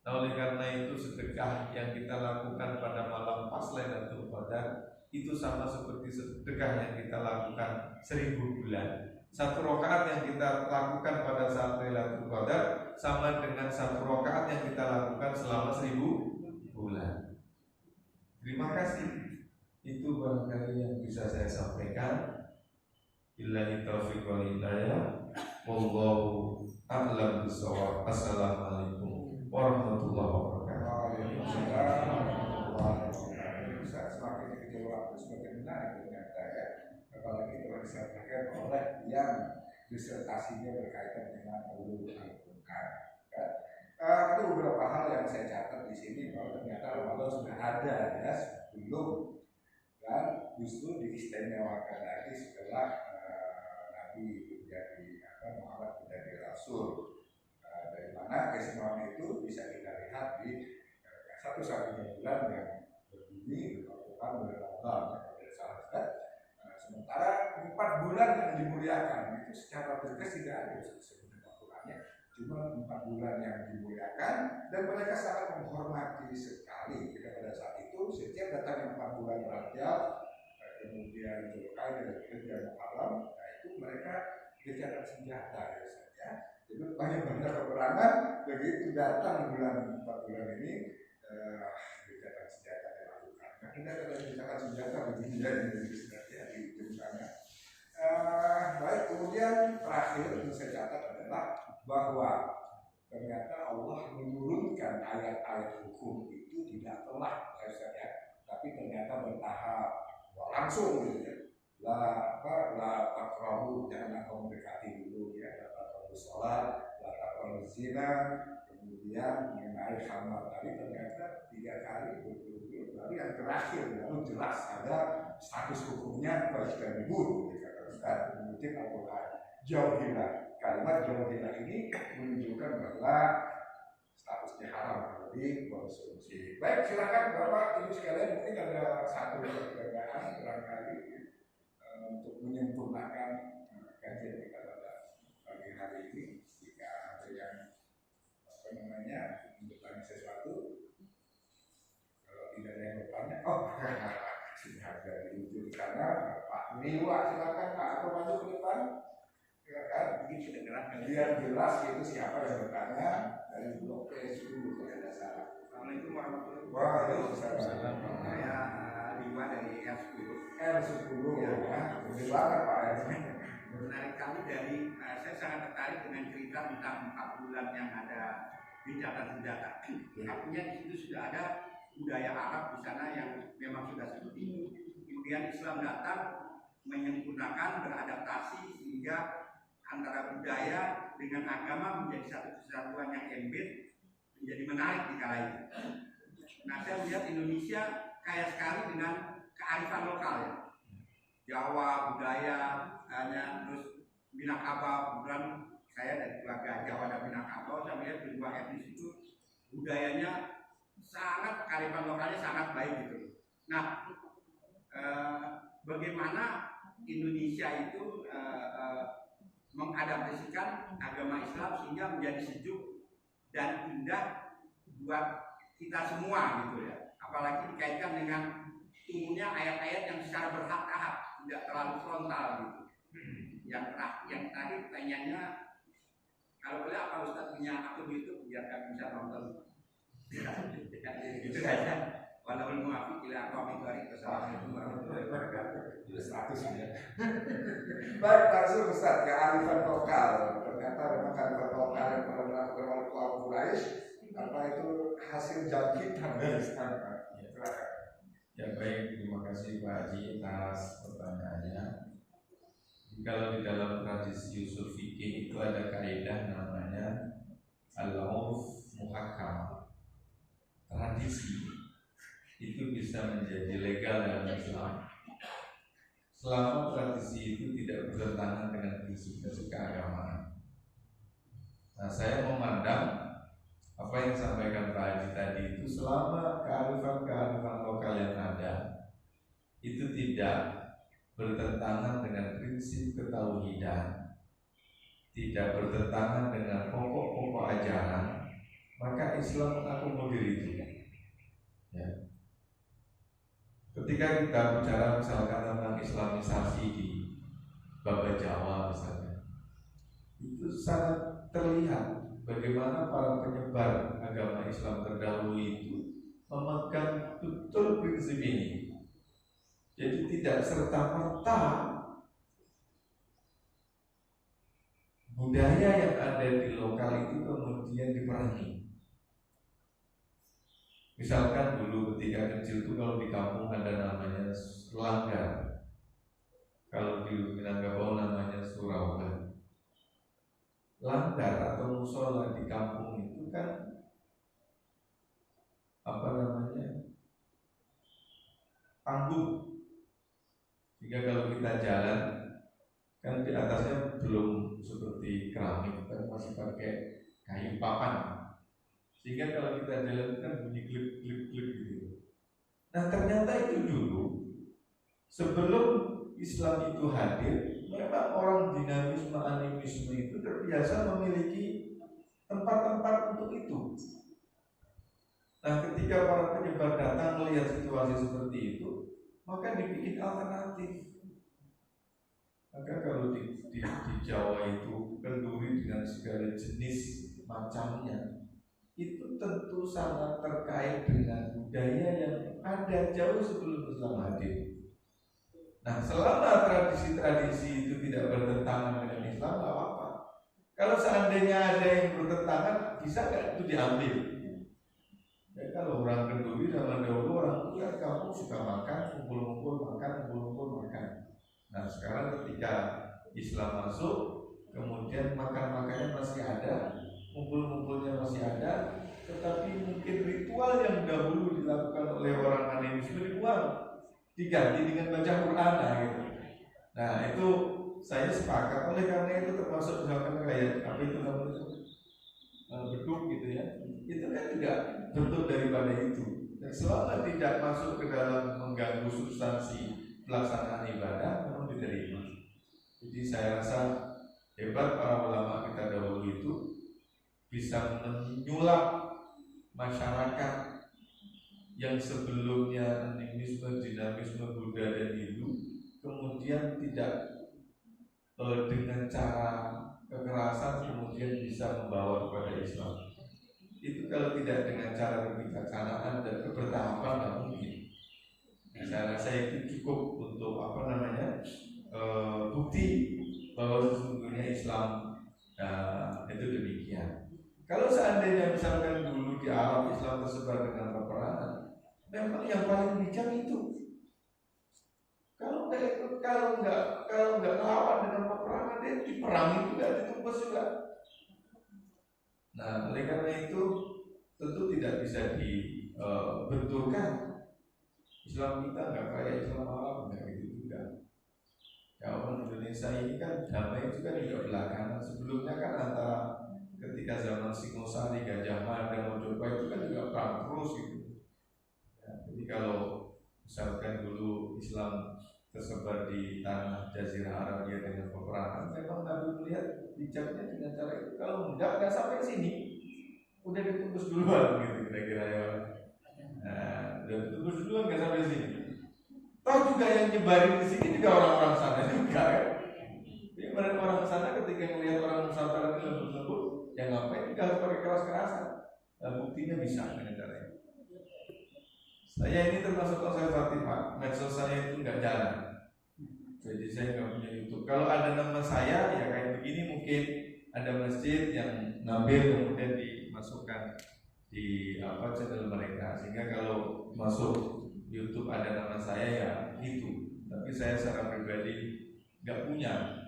Nah oleh karena itu sedekah yang kita lakukan pada malam pas Lailatul Qadar itu sama seperti sedekah yang kita lakukan 1000 bulan. Satu rakaat yang kita lakukan pada saat Lailatul Qadar sama dengan satu rakaat yang kita lakukan selama 1000 bulan. Terima kasih. Itu barangkali yang bisa saya sampaikan. Billahi taufiq wal hidayah. Wallahu a'lam bishawab. Assalamualaikum warahmatullahi wabarakatuh. Semakin kecewa semakin menarik ternyata ya. Apalagi kalau disampaikan oleh yang disertasinya berkaitan dengan ulum Al-Quran. Ada beberapa hal yang saya catat di sini bahwa ternyata Ramadan sudah ada ya sebelum dan justru diistimewakan lagi setelah Nabi menjadi Muhammad menjadi Rasul. Dari mana keistimewaan itu bisa kita lihat di satu-satunya bulan yang berbunyi Al-Quran Ramadan pada sahabat. Sementara 4 bulan yang dimuliakan itu secara tegas tidak ada sebenarnya Al-Qurannya. Cuma 4 bulan yang dimuliakan dan mereka sangat menghormati sekali pada saat itu. Setiap datangnya 4 bulan Rajab, kemudian Zulqa'dah dan kemudian Muharram, nah itu mereka gencatan senjata ya saja. Jadi banyak peperangan begitu datang bulan 4 bulan ini gencatan senjata dilakukan. Nah gencatan senjata begini ya di ujungnya. Baik, kemudian terakhir yang saya catat adalah bahwa ternyata Allah menurunkan ayat-ayat hukum itu tidak telat ya, tapi ternyata bertahap, langsung gitu ya. La taqrabu, jangan kamu dekati dulu ya, la taqrabu sholat, la taqrabu zina, kemudian mengenai khamar tadi ternyata 3 kali betul-betul. Lalu yang terakhir lalu jelas ada status hukumnya kewajiban ibu dikatakan Ustaz mengutip Al-Quran. Jauhilah, kalimat jauhilah ini menunjukkan bahwa statusnya haram lebih konsumsi. Baik, silakan Bapak Ibu sekalian, mungkin ada satu perbedaan barangkali untuk menyempurnakan kajian kita pada pagi hari ini. Jika ada yang Dewa, silakan Pak atau maju ke depan. Silakan. Biar jelas itu siapa yang bertanya dari blok PS10 kalau tidak salah. Assalamualaikum warahmatullahi Waalaikumsalam. Saya Lima dari R10. R10 ya, lebih banget Pak R. Menarik kami dari, saya sangat tertarik dengan cerita tentang 4 bulan yang ada gencatan senjata. Artinya di situ sudah ada budaya Arab di sana yang memang sudah seperti itu. Kemudian Islam datang menyempurnakan, beradaptasi sehingga antara budaya dengan agama menjadi satu kesatuan yang embed, menjadi menarik di kala itu. Nah, saya melihat Indonesia kaya sekali dengan kearifan lokal ya. Jawa, budaya, hanya terus Minangkabau, kebetulan saya dari keluarga Jawa dan Minangkabau, saya melihat kedua etnis itu budayanya sangat, kearifan lokalnya sangat baik gitu. Nah, bagaimana Indonesia itu mengadaptasikan agama Islam sehingga menjadi sejuk dan indah buat kita semua gitu ya. Apalagi dikaitkan dengan umumnya ayat-ayat yang secara bertahap, tidak terlalu frontal gitu. Yang tadi pertanyaannya, kalau boleh apa Ustaz punya akun YouTube biar kami bisa nonton. Itu saja. Walaupun muafiq ila aqwamit thoriq. Wassalamualaikum warahmatullahi wabarakatuh. Status ya. Baik, langsung Ustaz, kearifan lokal. Ternyata memang kearifan lokal yang pernah dilakukan oleh kaum Quraisy, apa itu hasil jangkitan dari sana. Ya baik, terima kasih Pak Haji atas pertanyaannya. Kalau di dalam tradisi usul fikih itu ada kaidah namanya al-urf muhakkam. Tradisi itu bisa menjadi legal dalam Islam selama tradisi itu tidak bertentangan dengan prinsip-prinsip keagamaan. Nah, saya memandang apa yang disampaikan Pak Haji tadi itu selama kearifan lokal yang ada itu tidak bertentangan dengan prinsip ketauhidan, tidak bertentangan dengan pokok-pokok ajaran, maka Islam mengakomodir itu. Ya. Ketika kita bicara misalkan tentang Islamisasi di Baba Jawa misalnya, itu sangat terlihat bagaimana para penyebar agama Islam terdahulu itu memegang betul prinsip ini. Jadi tidak serta-merta budaya yang ada di lokal itu kemudian diperangi. Misalkan dulu ketika kecil itu kalau di kampung ada namanya langgar, kalau di Minangkabau namanya surauga. Langgar atau musola di kampung itu kan apa namanya panggung, sehingga kalau kita jalan kan di atasnya belum seperti keramik, kan masih pakai kayu papan. Sehingga kalau kita jalan kan bunyi klip-klip-klip gitu. Nah ternyata itu dulu sebelum Islam itu hadir, memang orang dinamisme animisme itu terbiasa memiliki tempat-tempat untuk itu. Nah ketika para penyebar datang melihat situasi seperti itu, maka dibikin alternatif. Maka kalau di Jawa itu kenduri dengan segala jenis macamnya, itu tentu sangat terkait dengan budaya yang ada jauh sebelum Islam hadir. Nah, selama tradisi-tradisi itu tidak bertentangan dengan Islam, nggak apa-apa. Kalau seandainya ada yang bertentangan, bisa nggak itu diambil? Ya, kalau orang kenduri zaman dahulu orang tua kamu suka makan, kumpul-kumpul makan. Nah, sekarang ketika Islam masuk, kemudian makan-makannya masih ada, kumpul-kumpulnya masih ada, tetapi mungkin ritual yang dahulu dilakukan oleh orang animisme dibuang, diganti dengan baca Quran gitu. Nah itu saya sepakat, oleh karena itu termasuk misalkan kayak apa itu namanya beduk gitu ya, itu kan juga bentuk daripada itu. Dan selama tidak masuk ke dalam mengganggu substansi pelaksanaan ibadah, memang diterima. Jadi saya rasa hebat para ulama kita dahulu itu bisa menyulap masyarakat yang sebelumnya animisme, dinamisme, Buddha dan Hindu kemudian tidak dengan cara kekerasan kemudian bisa membawa kepada Islam. Itu kalau tidak dengan cara kebijaksanaan dan kebertahapan nggak mungkin. Nah, saya rasa itu cukup untuk bukti bahwa sesungguhnya Islam itu demikian. Kalau seandainya misalkan dulu di Arab Islam tersebar dengan peperangan, memang yang paling bijak itu. Kalau nggak melawan dengan peperangan, dia diperangi juga, ditumbas juga. Nah, oleh karena itu tentu tidak bisa dibenturkan. Islam kita nggak kayak Islam Arab, nggak gitu juga. Ya, orang Indonesia ini kan damai juga belakangan. Sebelumnya kan antara ketika zaman Singosari, Gajah Mada, Mojokerto itu kan juga perang terus gitu. Ya, jadi kalau misalkan dulu Islam tersebar di tanah Jazirah Arabia dengan peperangan, memang Nabi melihat bijaknya dengan cara itu. Kalau nggak sampai sini, udah ditembus duluan gitu kira-kira ya. Nah, udah ditembus duluan nggak sampai sini. Toh juga yang nyebarin di sini juga orang-orang sana juga kan. Jadi orang sana ketika melihat orang Nusantara ini lembut-lembut, yang ngapain juga harus pakai keras-kerasan. Dan buktinya bisa dengan cara ini. Saya ini termasuk konservatif Pak, medsos saya itu nggak jalan. Jadi saya nggak punya YouTube. Kalau ada nama saya ya kayak begini mungkin ada masjid yang ngambil kemudian dimasukkan di channel mereka, sehingga kalau masuk YouTube ada nama saya ya itu. Tapi saya secara pribadi nggak punya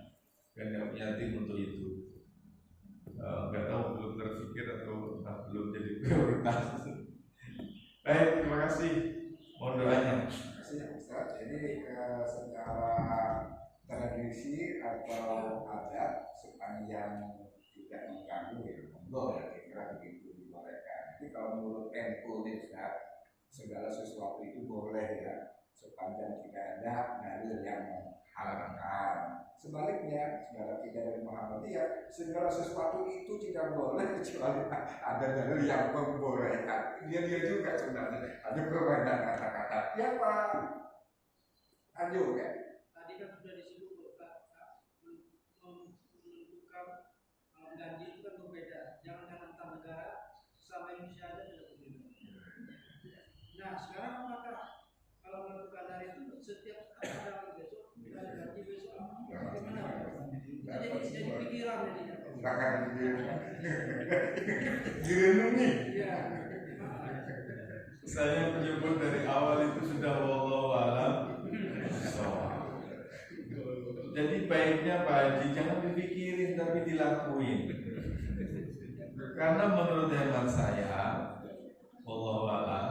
tim untuk itu. Nggak tahu belum terpikir atau belum jadi prioritas. Baik, terima kasih. Mohon doanya. Terima kasih Ustaz. Jadi secara tradisi atau adat sepanjang tidak mengganggu ya monggo ya, kira begitu dibolehkan. Jadi kalau menurut NU nih Ustaz, segala sesuatu itu boleh ya sepanjang tidak ada dalil yang menghalalkan. Sebaliknya, segala tidak dari Muhammadiyah, segala sesuatu itu tidak boleh kecuali ada dalil yang membolehkan. Dia juga sebenarnya ada perbedaan kata-kata. Ya Pak, lanjut ya. Tadi kan sudah disebut menentukan janji itu kan berbeda. Jangan antar negara, sama Indonesia aja sudah berbeda. Nah sekarang apakah kalau menentukan hari itu setiap ada besok kita janji besok bagaimana? Jadi pikiran jadinya. Bahkan direnungi. Iya. Saya menyebut dari awal itu sudah wallahu a'lam. Jadi baiknya Pak Haji jangan dipikirin tapi dilakuin. Karena menurut hemat saya, wallahu a'lam,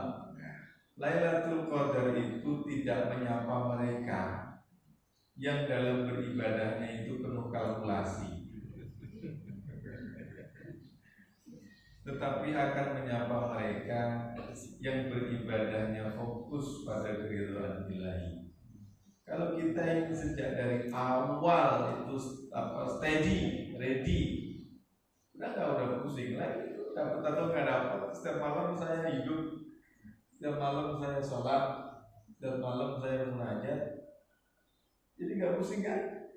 Lailatul Qadar itu tidak menyapa mereka yang dalam beribadahnya itu penuh kalkulasi, tetapi akan menyapa mereka yang beribadahnya fokus pada keridhaan Ilahi. Kalau kita ini sejak dari awal itu steady, ready, udah pusing lagi, dapat atau nggak dapat. Setiap malam saya hidup, setiap malam saya sholat, setiap malam saya munajat, jadi nggak pusing kan?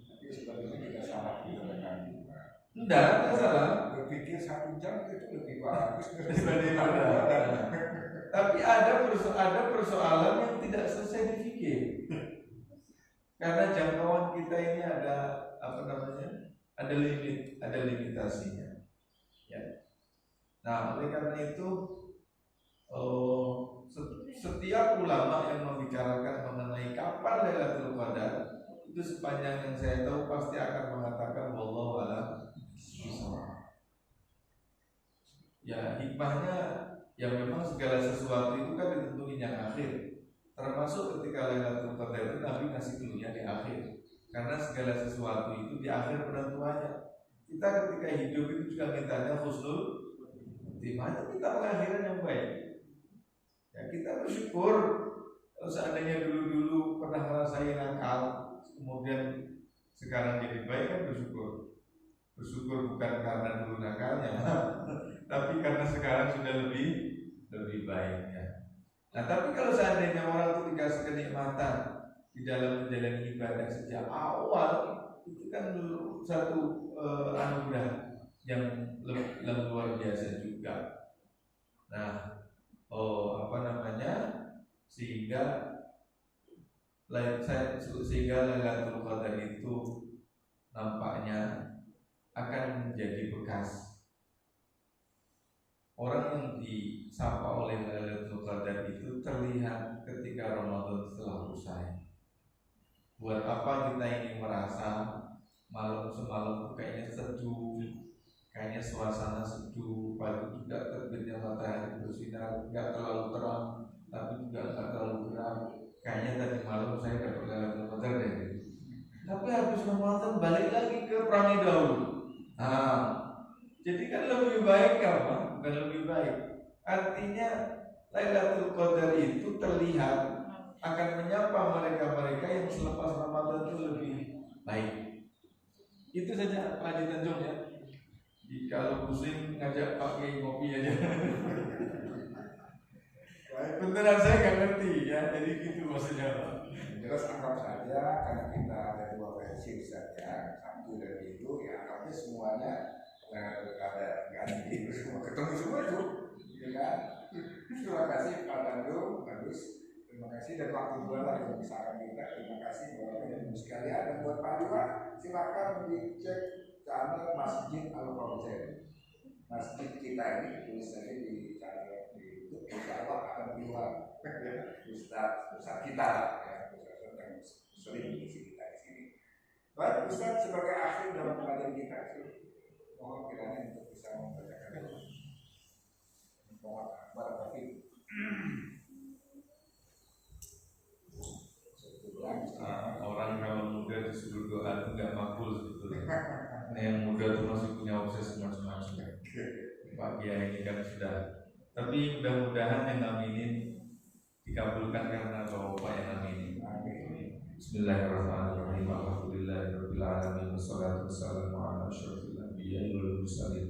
Tapi sebenarnya tidak salah juga kan. Enggak salah. Berpikir 1 jam itu lebih bagus daripada. Tapi ada persoalan yang tidak selesai dipikir. Karena jangkauan kita ini ada ada limit, ada limitasinya. Ya. Nah, oleh karena itu setiap ulama yang membicarakan mengenai kapan Lailatul Qadar itu sepanjang yang saya tahu pasti akan mengatakan wallahu a'lam. Ya hikmahnya ya memang segala sesuatu itu kan ditentuin yang akhir. Termasuk ketika Lailatul Qadar itu Nabi ngasih clue-nya di akhir. Karena segala sesuatu itu di akhir penentuannya. Kita ketika hidup itu juga mintanya husnul khotimah, kita pengakhiran yang baik. Ya kita bersyukur kalau seandainya dulu pernah ngerasain nakal, kemudian sekarang jadi baik kan bersyukur. Bersyukur bukan karena dulu nakalnya, tapi karena sekarang sudah lebih baik ya. Nah, tapi kalau seandainya orang itu dikasih kenikmatan di dalam menjalani ibadah sejak awal, itu kan satu anugerah yang luar biasa juga. Nah, sehingga Lailatul Qadar itu nampaknya akan menjadi bekas. Orang yang disapa oleh Lailatul Qadar itu terlihat ketika Ramadan telah usai. Buat apa kita ini merasa malam semalam itu kayaknya seduh, kayaknya suasana seduh, pagi juga terbitnya matahari bersinar, nggak terlalu terang, tapi juga nggak terlalu gelap. Kayaknya tadi malam saya dapat Lailatul Qadar deh. Tapi habis Ramadan balik lagi ke perangi dahulu. Nah, jadi kan lebih baik apa? Bukan lebih baik. Artinya Lailatul Qadar itu terlihat akan menyapa mereka-mereka yang selepas Ramadan itu lebih baik. Itu saja Pak Haji Tanjung ya. Kalau pusing ngajak Pak Kiai ngopi aja. Beneran saya nggak ngerti ya. Jadi gitu maksudnya Pak. Jelas anggap saja karena kita ada dua versi saja, satu dan itu ya anggapnya semuanya Lailatul Qadar, nggak ada itu semua ketemu semua itu, ya kan? Terima kasih Pak Tanjung, bagus. Terima kasih dan waktu dua lah yang misalkan kita. Terima kasih Bapak dan Ibu sekalian dan buat Pak Lima silakan dicek channel Masjid Al-Fawzan. Masjid kita ini tulis saja di channel di YouTube, insya Allah akan keluar Ustaz kita ya, Ustaz yang sering mengisi kita di sini. Baik Ustaz, sebagai akhir dalam pengajian kita, mohon kiranya untuk bisa membacakan doa. Mohon barakatuh. Orang kalau muda disuruh doa itu nggak makbul sebetulnya. Nah, yang muda itu masih punya obsesi macam-macam. Pak Kiai ini kan sudah. Tapi mudah-mudahan yang ngaminin dikabulkan karena Bapak yang ngaminin. Bismillahirrahmanirrahim. Alhamdulillahirabbil alamin wassalatu wassalamu ala asyrofil anbiya'i wal mursalin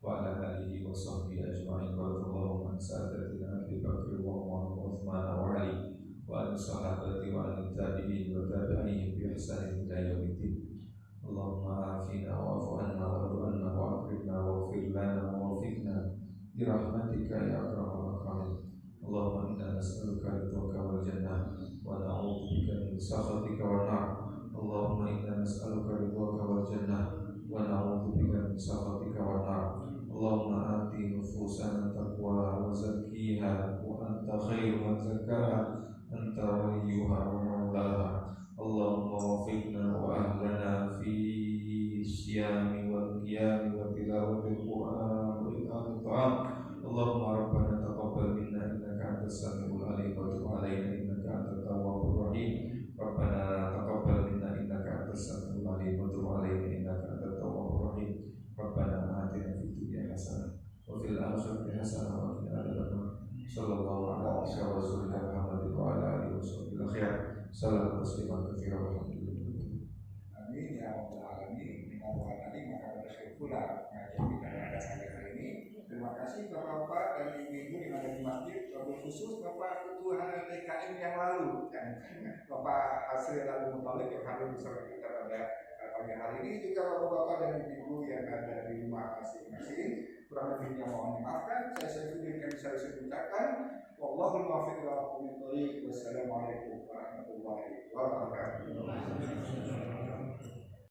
wa ala alihi wa sahbihi ajma'in. Wa sadatina Abi Bakr wa Umar wa Utsman wa Ali wa al-sahabati wa al-tabi'in wa tabi'ihim bi ihsanin ila yaumiddin. Allahumma afina wa'fu anna wa anna wa akrimna wa ighfir lana wa wafiqna bi rahmatika ya akramal akramin. Allahumma inna nas'aluka ridhaka wal jannah wa na'udzu bika min sakhatika wan nar. Allahumma inna nas'aluka ridhaka wal jannah wa na'udzu bika min sakhatika wan nar. Allahumma ati nufusana taqwa wa zakkiha wa anta khairu man zakkaha anta waliyuha wa maulaha. Allahumma wafiqna wa ahlana fi siyami wal qiyami wa tilawatil Qur'an wa iqamit ta'am. Allahumma rabbana taqabbal minna innaka antas samiul alim wa tub alaina innaka antat tawwabur rahim. Rabbana taqabbal minna innaka antas samiul alim wa tub alaina innaka antat tawwabur rahim. Rabbana atina fid dunya hasanah wa fil akhirati hasanah wa qina adzabannar. Sallallahu alaihi wa sallam Muhammadin wa ala alihi wa sahbihi. Salam tasliman katsiran walhamdulillah. Amin ya rabbal alamin. Dengan doa tadi maka bersyukurlah ngaji kita pada hari ini. Terima kasih Bapak-bapak dan Ibu-ibu yang ada di masjid, terlebih khusus Bapak Ketua TKM yang lalu dan Bapak Hasri Lalu Mutalik yang hadir bersama kita pada pagi hari ini, juga Bapak-bapak dan Ibu yang ada di rumah masing-masing. Kurang lebihnya mohon dimaafkan. Saya Saifuddin yang bisa ucapkan wallahul muwaffiq ila aqwamit thoriq. Wassalamualaikum warahmatullahi wabarakatuh.